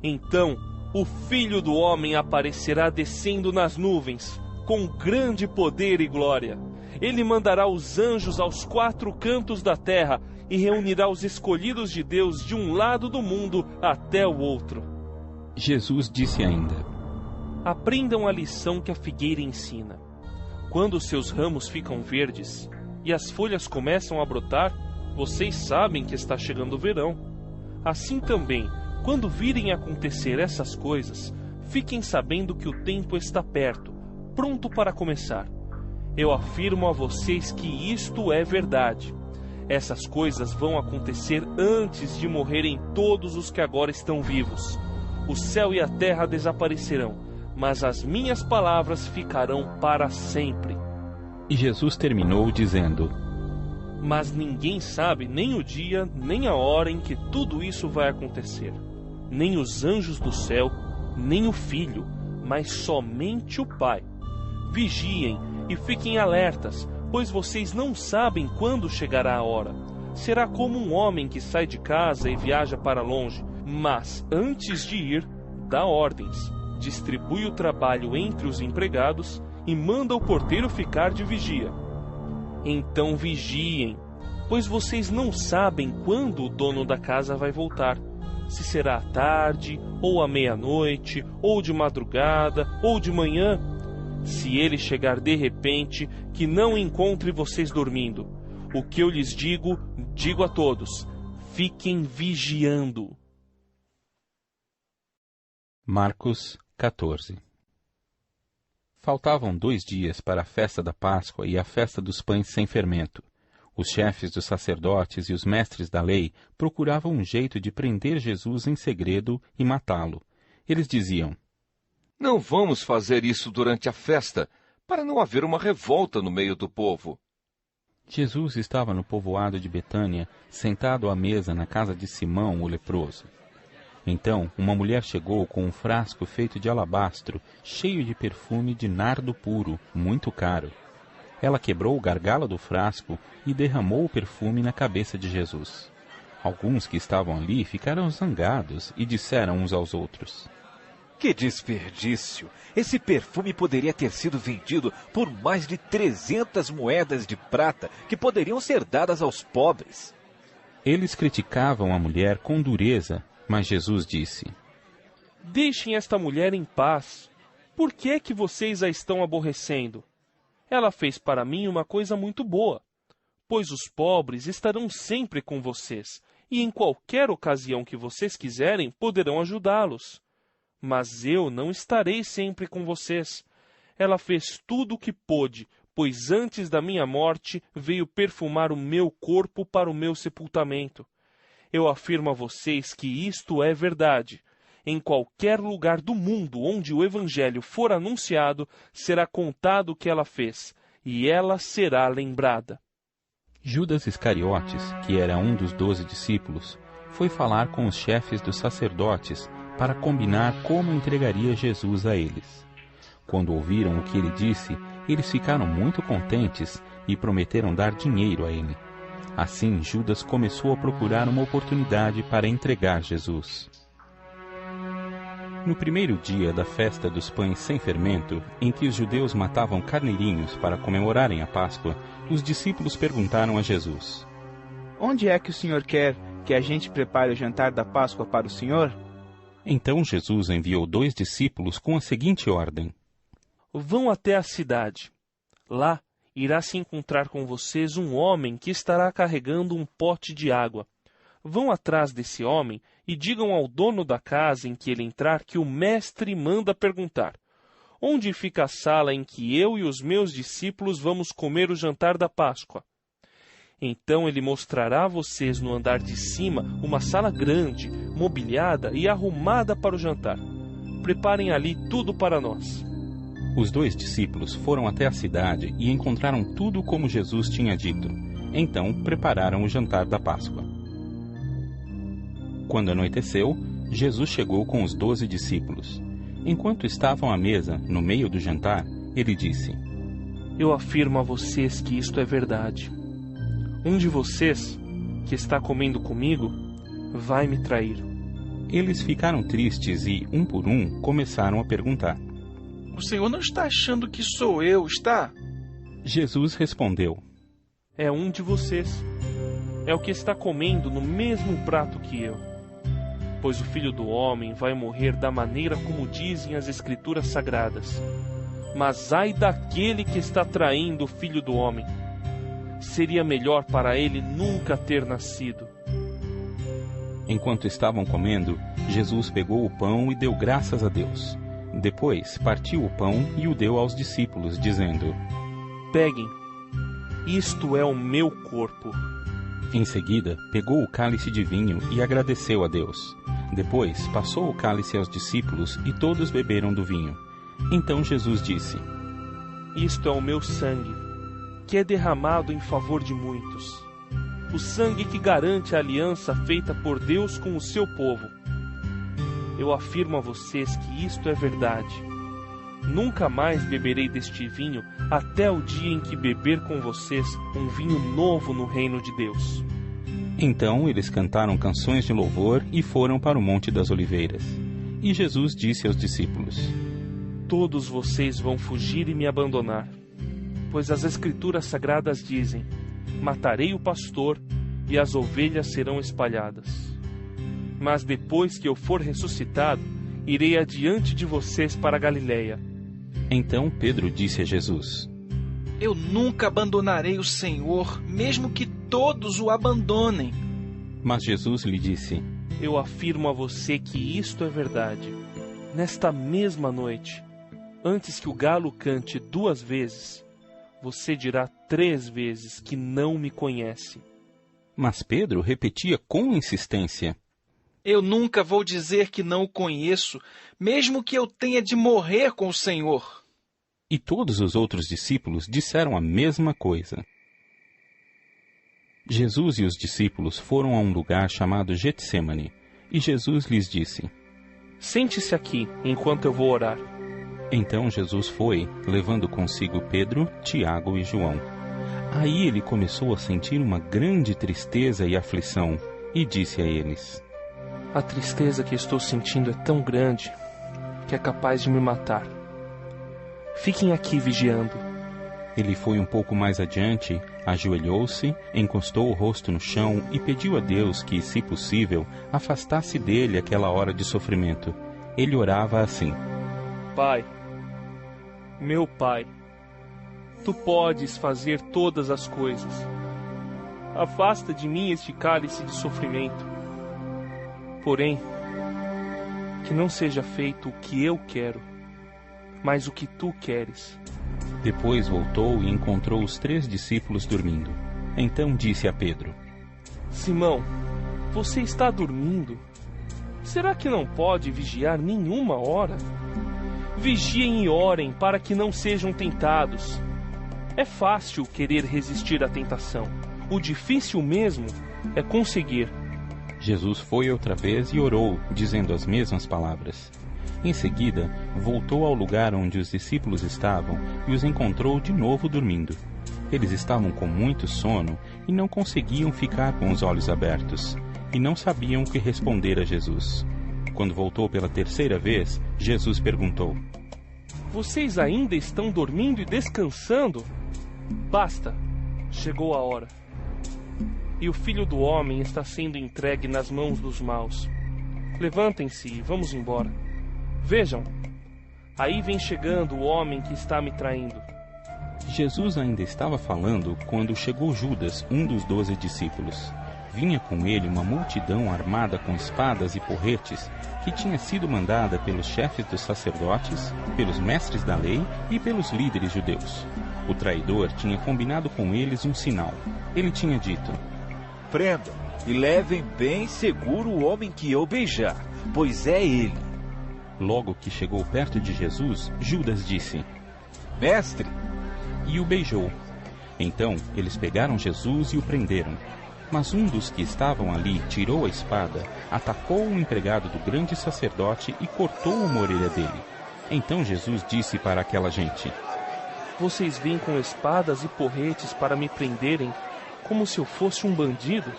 Então, o Filho do Homem aparecerá descendo nas nuvens, com grande poder e glória. Ele mandará os anjos aos 4 cantos da terra e reunirá os escolhidos de Deus de um lado do mundo até o outro. Jesus disse ainda: Aprendam a lição que a figueira ensina. Quando seus ramos ficam verdes e as folhas começam a brotar, vocês sabem que está chegando o verão. Assim também, quando virem acontecer essas coisas, fiquem sabendo que o tempo está perto, pronto para começar. Eu afirmo a vocês que isto é verdade. Essas coisas vão acontecer antes de morrerem todos os que agora estão vivos. O céu e a terra desaparecerão, mas as minhas palavras ficarão para sempre. E Jesus terminou dizendo: Mas ninguém sabe nem o dia, nem a hora em que tudo isso vai acontecer. Nem os anjos do céu, nem o Filho, mas somente o Pai. Vigiem e fiquem alertas, pois vocês não sabem quando chegará a hora. Será como um homem que sai de casa e viaja para longe, mas antes de ir, dá ordens, distribui o trabalho entre os empregados e manda o porteiro ficar de vigia. Então vigiem, pois vocês não sabem quando o dono da casa vai voltar. Se será à tarde, ou à meia-noite, ou de madrugada, ou de manhã. Se ele chegar de repente, que não encontre vocês dormindo. O que eu lhes digo, digo a todos: fiquem vigiando. Marcos 14. Faltavam 2 dias para a festa da Páscoa e a festa dos pães sem fermento. Os chefes dos sacerdotes e os mestres da lei procuravam um jeito de prender Jesus em segredo e matá-lo. Eles diziam: Não vamos fazer isso durante a festa, para não haver uma revolta no meio do povo. Jesus estava no povoado de Betânia, sentado à mesa na casa de Simão, o leproso. Então, uma mulher chegou com um frasco feito de alabastro, cheio de perfume de nardo puro, muito caro. Ela quebrou o gargalo do frasco e derramou o perfume na cabeça de Jesus. Alguns que estavam ali ficaram zangados e disseram uns aos outros: Que desperdício! Esse perfume poderia ter sido vendido por mais de 300 moedas de prata que poderiam ser dadas aos pobres. Eles criticavam a mulher com dureza, mas Jesus disse: Deixem esta mulher em paz. Por que é que vocês a estão aborrecendo? Ela fez para mim uma coisa muito boa, pois os pobres estarão sempre com vocês, e em qualquer ocasião que vocês quiserem, poderão ajudá-los. Mas eu não estarei sempre com vocês. Ela fez tudo o que pôde, pois antes da minha morte veio perfumar o meu corpo para o meu sepultamento. Eu afirmo a vocês que isto é verdade. Em qualquer lugar do mundo onde o Evangelho for anunciado, será contado o que ela fez, e ela será lembrada. Judas Iscariotes, que era um dos 12 discípulos, foi falar com os chefes dos sacerdotes para combinar como entregaria Jesus a eles. Quando ouviram o que ele disse, eles ficaram muito contentes e prometeram dar dinheiro a ele. Assim, Judas começou a procurar uma oportunidade para entregar Jesus. No primeiro dia da festa dos pães sem fermento, em que os judeus matavam carneirinhos para comemorarem a Páscoa, os discípulos perguntaram a Jesus: Onde é que o Senhor quer que a gente prepare o jantar da Páscoa para o Senhor? Então Jesus enviou 2 discípulos com a seguinte ordem: Vão até a cidade. Lá irá se encontrar com vocês um homem que estará carregando um pote de água. Vão atrás desse homem e digam ao dono da casa em que ele entrar que o mestre manda perguntar: Onde fica a sala em que eu e os meus discípulos vamos comer o jantar da Páscoa? Então ele mostrará a vocês no andar de cima uma sala grande, mobiliada e arrumada para o jantar. Preparem ali tudo para nós. Os 2 discípulos foram até a cidade e encontraram tudo como Jesus tinha dito. Então prepararam o jantar da Páscoa. Quando anoiteceu, Jesus chegou com os 12 discípulos. Enquanto estavam à mesa, no meio do jantar, ele disse: Eu afirmo a vocês que isto é verdade. Um de vocês, que está comendo comigo, vai me trair. Eles ficaram tristes e, um por um, começaram a perguntar: O Senhor não está achando que sou eu, está? Jesus respondeu: É um de vocês. É o que está comendo no mesmo prato que eu. Pois o Filho do Homem vai morrer da maneira como dizem as Escrituras Sagradas. Mas ai daquele que está traindo o Filho do Homem. Seria melhor para ele nunca ter nascido. Enquanto estavam comendo, Jesus pegou o pão e deu graças a Deus. Depois partiu o pão e o deu aos discípulos, dizendo: Peguem, isto é o meu corpo. Em seguida, pegou o cálice de vinho e agradeceu a Deus. Depois, passou o cálice aos discípulos e todos beberam do vinho. Então Jesus disse: Isto é o meu sangue, que é derramado em favor de muitos. O sangue que garante a aliança feita por Deus com o seu povo. Eu afirmo a vocês que isto é verdade. Nunca mais beberei deste vinho até o dia em que beber com vocês um vinho novo no reino de Deus. Então eles cantaram canções de louvor e foram para o Monte das Oliveiras. E Jesus disse aos discípulos: Todos vocês vão fugir e me abandonar, pois as Escrituras Sagradas dizem: Matarei o pastor e as ovelhas serão espalhadas. Mas depois que eu for ressuscitado, irei adiante de vocês para a Galileia. Então Pedro disse a Jesus: Eu nunca abandonarei o Senhor, mesmo que todos o abandonem. Mas Jesus lhe disse: Eu afirmo a você que isto é verdade. nesta mesma noite, antes que o galo cante 2 vezes, você dirá 3 vezes que não me conhece. Mas Pedro repetia com insistência: Eu nunca vou dizer que não o conheço, mesmo que eu tenha de morrer com o Senhor. E todos os outros discípulos disseram a mesma coisa. Jesus e os discípulos foram a um lugar chamado Getsêmani, e Jesus lhes disse: Sente-se aqui, enquanto eu vou orar. Então Jesus foi, levando consigo Pedro, Tiago e João. Aí ele começou a sentir uma grande tristeza e aflição, e disse a eles: A tristeza que estou sentindo é tão grande que é capaz de me matar. Fiquem aqui vigiando. Ele foi um pouco mais adiante, ajoelhou-se, encostou o rosto no chão e pediu a Deus que, se possível, afastasse dele aquela hora de sofrimento. Ele orava assim: Pai, meu Pai, Tu podes fazer todas as coisas. Afasta de mim este cálice de sofrimento. Porém, que não seja feito o que eu quero, mas o que Tu queres. Depois voltou e encontrou os 3 discípulos dormindo. Então disse a Pedro: Simão, você está dormindo? Será que não pode vigiar nenhuma hora? Vigiem e orem para que não sejam tentados. É fácil querer resistir à tentação. O difícil mesmo é conseguir. Jesus foi outra vez e orou, dizendo as mesmas palavras. Em seguida, voltou ao lugar onde os discípulos estavam e os encontrou de novo dormindo. Eles estavam com muito sono e não conseguiam ficar com os olhos abertos, e não sabiam o que responder a Jesus. Quando voltou pela 3ª vez, Jesus perguntou: Vocês ainda estão dormindo e descansando? Basta, chegou a hora. E o Filho do Homem está sendo entregue nas mãos dos maus. Levantem-se e vamos embora. Vejam, aí vem chegando o homem que está me traindo. Jesus ainda estava falando quando chegou Judas, um dos 12 discípulos. Vinha com ele uma multidão armada com espadas e porretes, que tinha sido mandada pelos chefes dos sacerdotes, pelos mestres da lei e pelos líderes judeus. O traidor tinha combinado com eles um sinal. Ele tinha dito: Prendam e levem bem seguro o homem que eu beijar, pois é ele. Logo que chegou perto de Jesus, Judas disse: Mestre! E o beijou. Então eles pegaram Jesus e o prenderam. Mas um dos que estavam ali tirou a espada, atacou um empregado do grande sacerdote e cortou uma orelha dele. Então Jesus disse para aquela gente: Vocês vêm com espadas e porretes para me prenderem, como se eu fosse um bandido?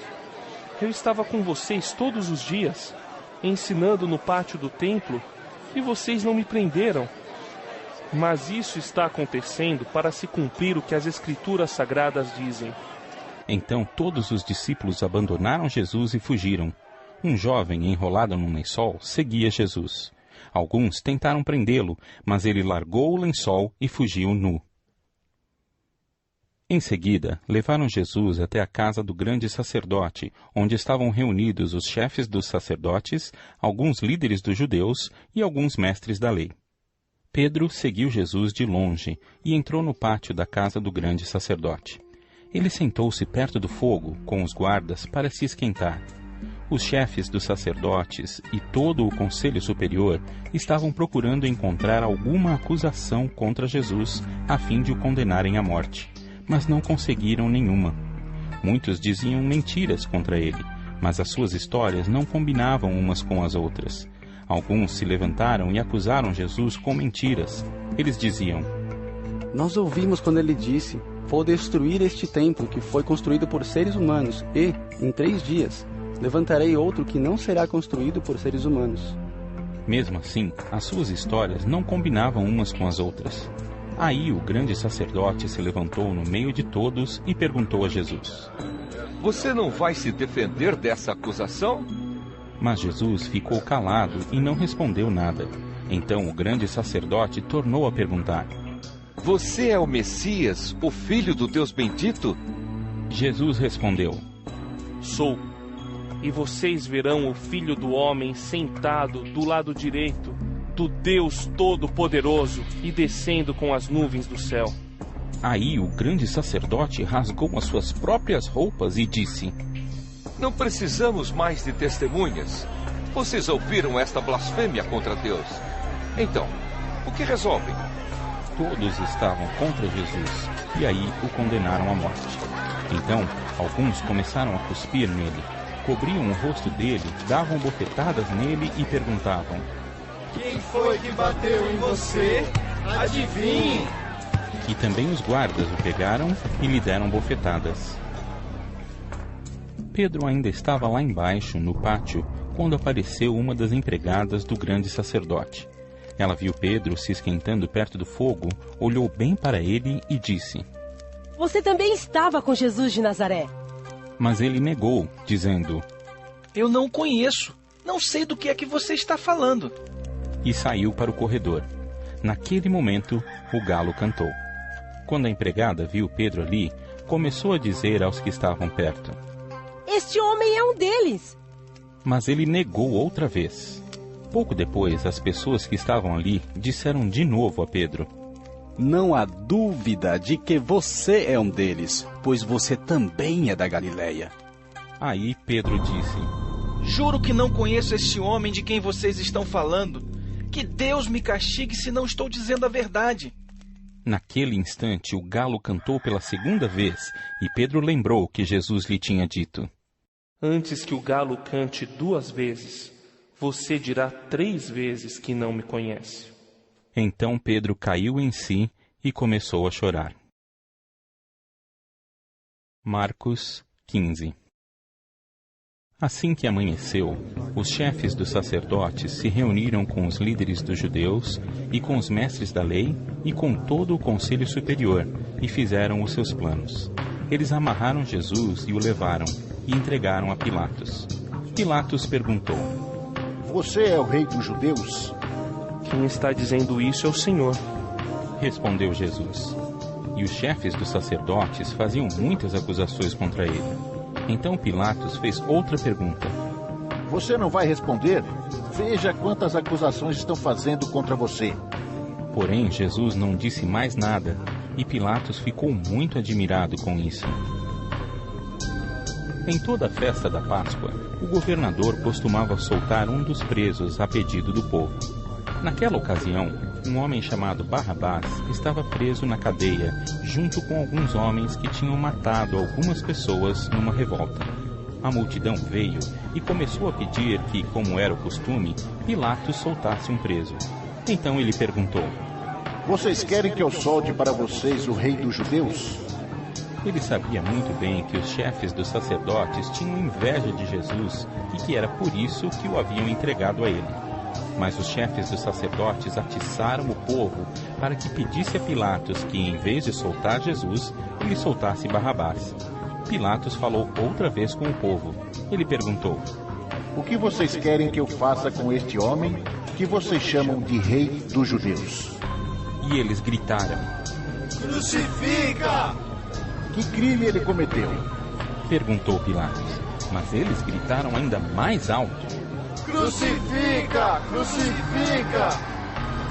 Eu estava com vocês todos os dias, ensinando no pátio do templo, e vocês não me prenderam. Mas isso está acontecendo para se cumprir o que as Escrituras Sagradas dizem. Então todos os discípulos abandonaram Jesus e fugiram. Um jovem enrolado num lençol seguia Jesus. Alguns tentaram prendê-lo, mas ele largou o lençol e fugiu nu. Em seguida, levaram Jesus até a casa do grande sacerdote, onde estavam reunidos os chefes dos sacerdotes, alguns líderes dos judeus e alguns mestres da lei. Pedro seguiu Jesus de longe e entrou no pátio da casa do grande sacerdote. Ele sentou-se perto do fogo, com os guardas, para se esquentar. Os chefes dos sacerdotes e todo o conselho superior estavam procurando encontrar alguma acusação contra Jesus, a fim de o condenarem à morte, mas não conseguiram nenhuma. Muitos diziam mentiras contra ele, mas as suas histórias não combinavam umas com as outras. Alguns se levantaram e acusaram Jesus com mentiras. Eles diziam: Nós ouvimos quando ele disse: Vou destruir este templo que foi construído por seres humanos e, em 3 dias, levantarei outro que não será construído por seres humanos. Mesmo assim, as suas histórias não combinavam umas com as outras. Aí o grande sacerdote se levantou no meio de todos e perguntou a Jesus: Você não vai se defender dessa acusação? Mas Jesus ficou calado e não respondeu nada. Então o grande sacerdote tornou a perguntar: Você é o Messias, o Filho do Deus bendito? Jesus respondeu: Sou. E vocês verão o Filho do Homem sentado do lado direito do Deus Todo-Poderoso e descendo com as nuvens do céu. Aí o grande sacerdote rasgou as suas próprias roupas e disse: Não precisamos mais de testemunhas. Vocês ouviram esta blasfêmia contra Deus. Então, o que resolvem? Todos estavam contra Jesus e aí o condenaram à morte. Então, alguns começaram a cuspir nele, cobriam o rosto dele, davam bofetadas nele e perguntavam: Quem foi que bateu em você? Adivinhe! E também os guardas o pegaram e lhe deram bofetadas. Pedro ainda estava lá embaixo, no pátio, quando apareceu uma das empregadas do grande sacerdote. Ela viu Pedro se esquentando perto do fogo, olhou bem para ele e disse: Você também estava com Jesus de Nazaré. Mas ele negou, dizendo: Eu não o conheço. Não sei do que é que você está falando. E saiu para o corredor. Naquele momento, o galo cantou. Quando a empregada viu Pedro ali, começou a dizer aos que estavam perto: Este homem é um deles. Mas ele negou outra vez. Pouco depois, as pessoas que estavam ali disseram de novo a Pedro: Não há dúvida de que você é um deles, pois você também é da Galileia. Aí Pedro disse: Juro que não conheço este homem de quem vocês estão falando. Que Deus me castigue se não estou dizendo a verdade. Naquele instante, o galo cantou pela segunda vez, e Pedro lembrou que Jesus lhe tinha dito: Antes que o galo cante 2 vezes, você dirá 3 vezes que não me conhece. Então Pedro caiu em si e começou a chorar. Marcos 15. Assim que amanheceu, os chefes dos sacerdotes se reuniram com os líderes dos judeus e com os mestres da lei e com todo o conselho superior e fizeram os seus planos. Eles amarraram Jesus e o levaram e entregaram a Pilatos. Pilatos perguntou: Você é o rei dos judeus? Quem está dizendo isso é o Senhor. Respondeu Jesus. E os chefes dos sacerdotes faziam muitas acusações contra ele. Então Pilatos fez outra pergunta: Você não vai responder? Veja quantas acusações estão fazendo contra você. Porém, Jesus não disse mais nada, e Pilatos ficou muito admirado com isso. Em toda a festa da Páscoa, o governador costumava soltar um dos presos a pedido do povo. Naquela ocasião, um homem chamado Barrabás estava preso na cadeia, junto com alguns homens que tinham matado algumas pessoas numa revolta. A multidão veio e começou a pedir que, como era o costume, Pilatos soltasse um preso. Então ele perguntou: Vocês querem que eu solte para vocês o rei dos judeus? Ele sabia muito bem que os chefes dos sacerdotes tinham inveja de Jesus e que era por isso que o haviam entregado a ele. Mas os chefes dos sacerdotes atiçaram o povo para que pedisse a Pilatos que, em vez de soltar Jesus, ele soltasse Barrabás. Pilatos falou outra vez com o povo. Ele perguntou: O que vocês querem que eu faça com este homem que vocês chamam de rei dos judeus? E eles gritaram: Crucifica! Que crime ele cometeu? Perguntou Pilatos. Mas eles gritaram ainda mais alto: Crucifica! Crucifica!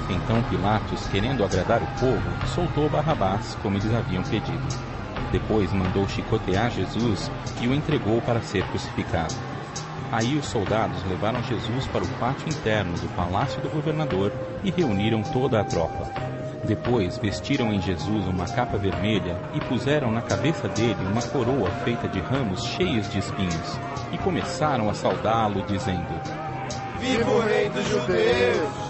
Então Pilatos, querendo agradar o povo, soltou Barrabás, como eles haviam pedido. Depois mandou chicotear Jesus e o entregou para ser crucificado. Aí os soldados levaram Jesus para o pátio interno do palácio do governador e reuniram toda a tropa. Depois vestiram em Jesus uma capa vermelha e puseram na cabeça dele uma coroa feita de ramos cheios de espinhos e começaram a saudá-lo, dizendo: Viva o rei dos judeus!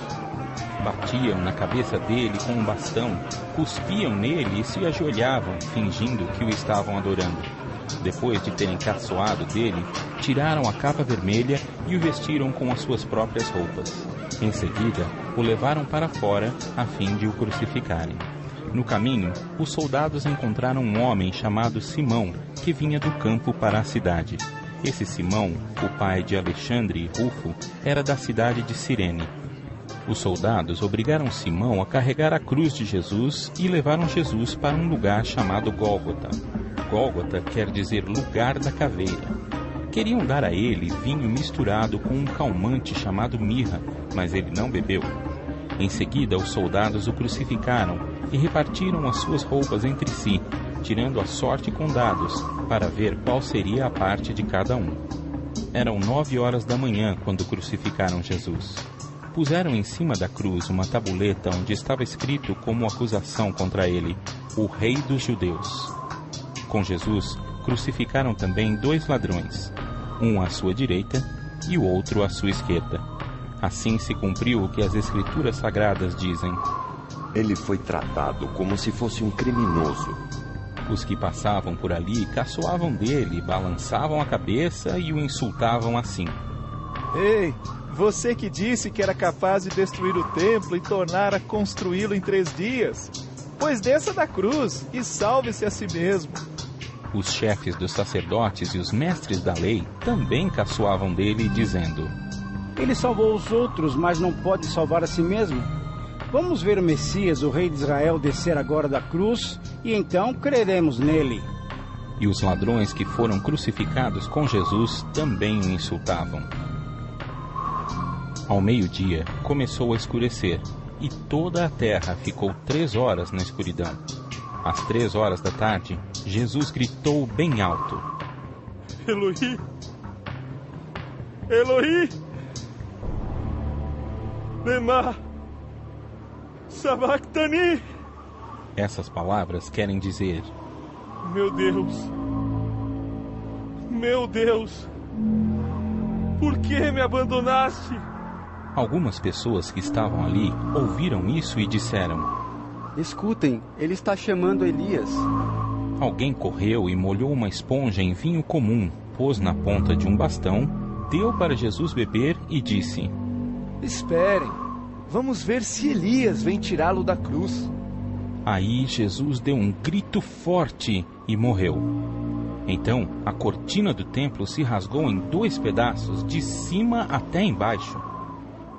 Batiam na cabeça dele com um bastão, cuspiam nele e se ajoelhavam, fingindo que o estavam adorando. Depois de terem caçoado dele, tiraram a capa vermelha e o vestiram com as suas próprias roupas. Em seguida, o levaram para fora a fim de o crucificarem. No caminho, os soldados encontraram um homem chamado Simão, que vinha do campo para a cidade. Esse Simão, o pai de Alexandre e Rufo, era da cidade de Cirene. Os soldados obrigaram Simão a carregar a cruz de Jesus e levaram Jesus para um lugar chamado Gólgota. Gólgota quer dizer lugar da caveira. Queriam dar a ele vinho misturado com um calmante chamado mirra, mas ele não bebeu. Em seguida, os soldados o crucificaram e repartiram as suas roupas entre si, tirando a sorte com dados, para ver qual seria a parte de cada um. Eram 9 horas da manhã quando crucificaram Jesus. Puseram em cima da cruz uma tabuleta onde estava escrito como acusação contra ele: o Rei dos Judeus. Com Jesus, crucificaram também 2 ladrões, um à sua direita e o outro à sua esquerda. Assim se cumpriu o que as Escrituras Sagradas dizem: ele foi tratado como se fosse um criminoso. Os que passavam por ali caçoavam dele, balançavam a cabeça e o insultavam assim: Ei, você que disse que era capaz de destruir o templo e tornar a construí-lo em 3 dias, pois desça da cruz e salve-se a si mesmo. Os chefes dos sacerdotes e os mestres da lei também caçoavam dele, dizendo: ele salvou os outros, mas não pode salvar a si mesmo. Vamos ver o Messias, o rei de Israel, descer agora da cruz, e então creremos nele. E os ladrões que foram crucificados com Jesus também o insultavam. Ao meio-dia, começou a escurecer, e toda a terra ficou 3 horas na escuridão. Às 3 horas da tarde, Jesus gritou bem alto: Eloí! Eloí! Lema Sabachthani! Essas palavras querem dizer: meu Deus, por que me abandonaste? Algumas pessoas que estavam ali ouviram isso e disseram: escutem, ele está chamando Elias. Alguém correu e molhou uma esponja em vinho comum, pôs na ponta de um bastão, deu para Jesus beber e disse: esperem, vamos ver se Elias vem tirá-lo da cruz. Aí Jesus deu um grito forte e morreu. Então a cortina do templo se rasgou em 2 pedaços, de cima até embaixo.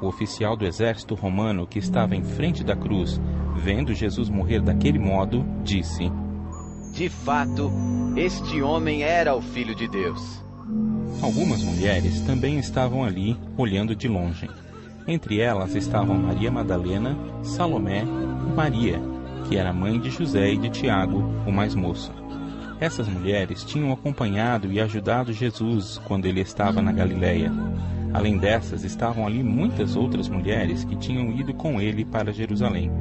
O oficial do exército romano que estava em frente da cruz, vendo Jesus morrer daquele modo, disse: de fato, este homem era o Filho de Deus. Algumas mulheres também estavam ali, olhando de longe. Entre elas estavam Maria Madalena, Salomé e Maria, que era mãe de José e de Tiago, o mais moço. Essas mulheres tinham acompanhado e ajudado Jesus quando ele estava na Galileia. Além dessas, estavam ali muitas outras mulheres que tinham ido com ele para Jerusalém.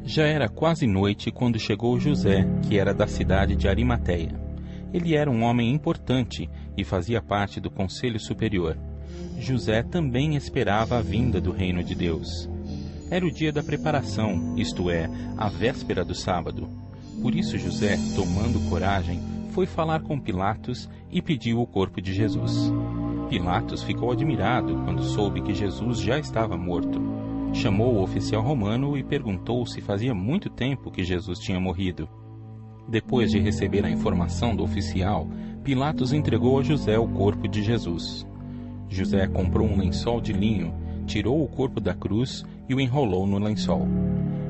Já era quase noite quando chegou José, que era da cidade de Arimateia. Ele era um homem importante e fazia parte do Conselho Superior. José também esperava a vinda do reino de Deus. Era o dia da preparação, isto é, a véspera do sábado. Por isso José, tomando coragem, foi falar com Pilatos e pediu o corpo de Jesus. Pilatos ficou admirado quando soube que Jesus já estava morto. Chamou o oficial romano e perguntou se fazia muito tempo que Jesus tinha morrido. Depois de receber a informação do oficial, Pilatos entregou a José o corpo de Jesus. José comprou um lençol de linho, tirou o corpo da cruz e o enrolou no lençol.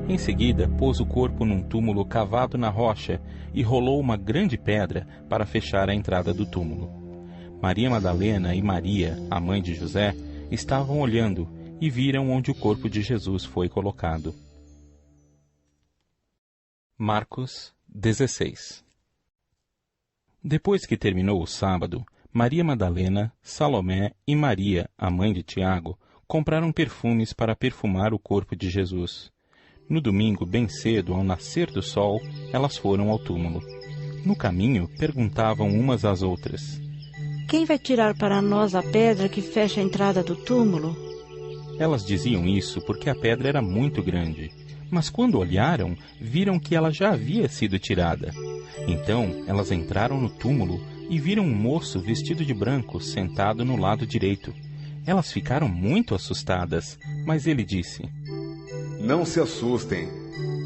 Em seguida, pôs o corpo num túmulo cavado na rocha e rolou uma grande pedra para fechar a entrada do túmulo. Maria Madalena e Maria, a mãe de José, estavam olhando e viram onde o corpo de Jesus foi colocado. Marcos 16. Depois que terminou o sábado, Maria Madalena, Salomé e Maria, a mãe de Tiago, compraram perfumes para perfumar o corpo de Jesus. No domingo, bem cedo, ao nascer do sol, elas foram ao túmulo. No caminho, perguntavam umas às outras: quem vai tirar para nós a pedra que fecha a entrada do túmulo? Elas diziam isso porque a pedra era muito grande. Mas quando olharam, viram que ela já havia sido tirada. Então, elas entraram no túmulo e viram um moço vestido de branco sentado no lado direito. Elas ficaram muito assustadas, mas ele disse: não se assustem.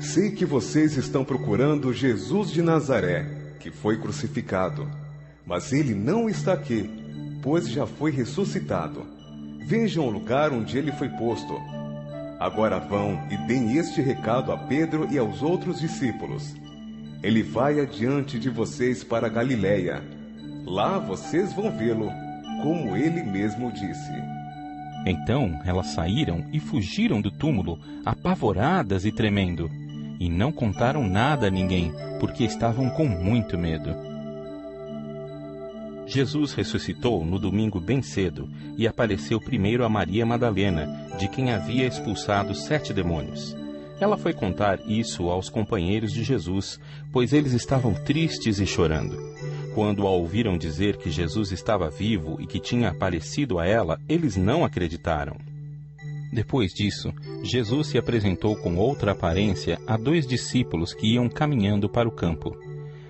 Sei que vocês estão procurando Jesus de Nazaré, que foi crucificado. Mas ele não está aqui, pois já foi ressuscitado. Vejam o lugar onde ele foi posto. Agora vão e deem este recado a Pedro e aos outros discípulos. Ele vai adiante de vocês para Galiléia. Lá vocês vão vê-lo, como ele mesmo disse. Então elas saíram e fugiram do túmulo, apavoradas e tremendo. E não contaram nada a ninguém, porque estavam com muito medo. Jesus ressuscitou no domingo bem cedo e apareceu primeiro a Maria Madalena, de quem havia expulsado 7 demônios. Ela foi contar isso aos companheiros de Jesus, pois eles estavam tristes e chorando. Quando a ouviram dizer que Jesus estava vivo e que tinha aparecido a ela, eles não acreditaram. Depois disso, Jesus se apresentou com outra aparência a 2 discípulos que iam caminhando para o campo.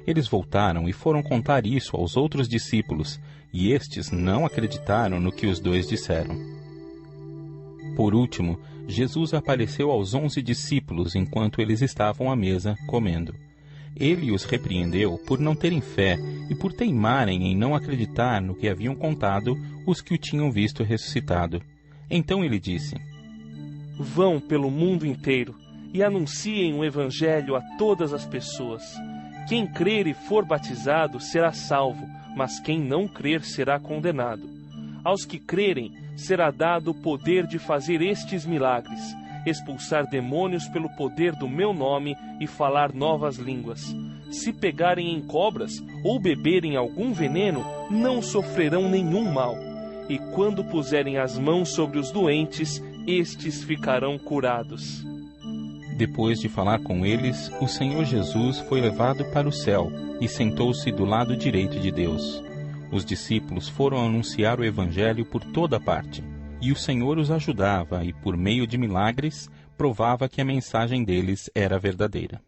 Eles voltaram e foram contar isso aos outros discípulos, e estes não acreditaram no que os 2 disseram. Por último, Jesus apareceu aos 11 discípulos enquanto eles estavam à mesa, comendo. Ele os repreendeu por não terem fé e por teimarem em não acreditar no que haviam contado os que o tinham visto ressuscitado. Então ele disse: Vão pelo mundo inteiro e anunciem o Evangelho a todas as pessoas. Quem crer e for batizado será salvo, mas quem não crer será condenado. Aos que crerem será dado o poder de fazer estes milagres: expulsar demônios pelo poder do meu nome e falar novas línguas. Se pegarem em cobras ou beberem algum veneno, não sofrerão nenhum mal. E quando puserem as mãos sobre os doentes, estes ficarão curados. Depois de falar com eles, o Senhor Jesus foi levado para o céu e sentou-se do lado direito de Deus. Os discípulos foram anunciar o Evangelho por toda parte, e o Senhor os ajudava e, por meio de milagres, provava que a mensagem deles era verdadeira.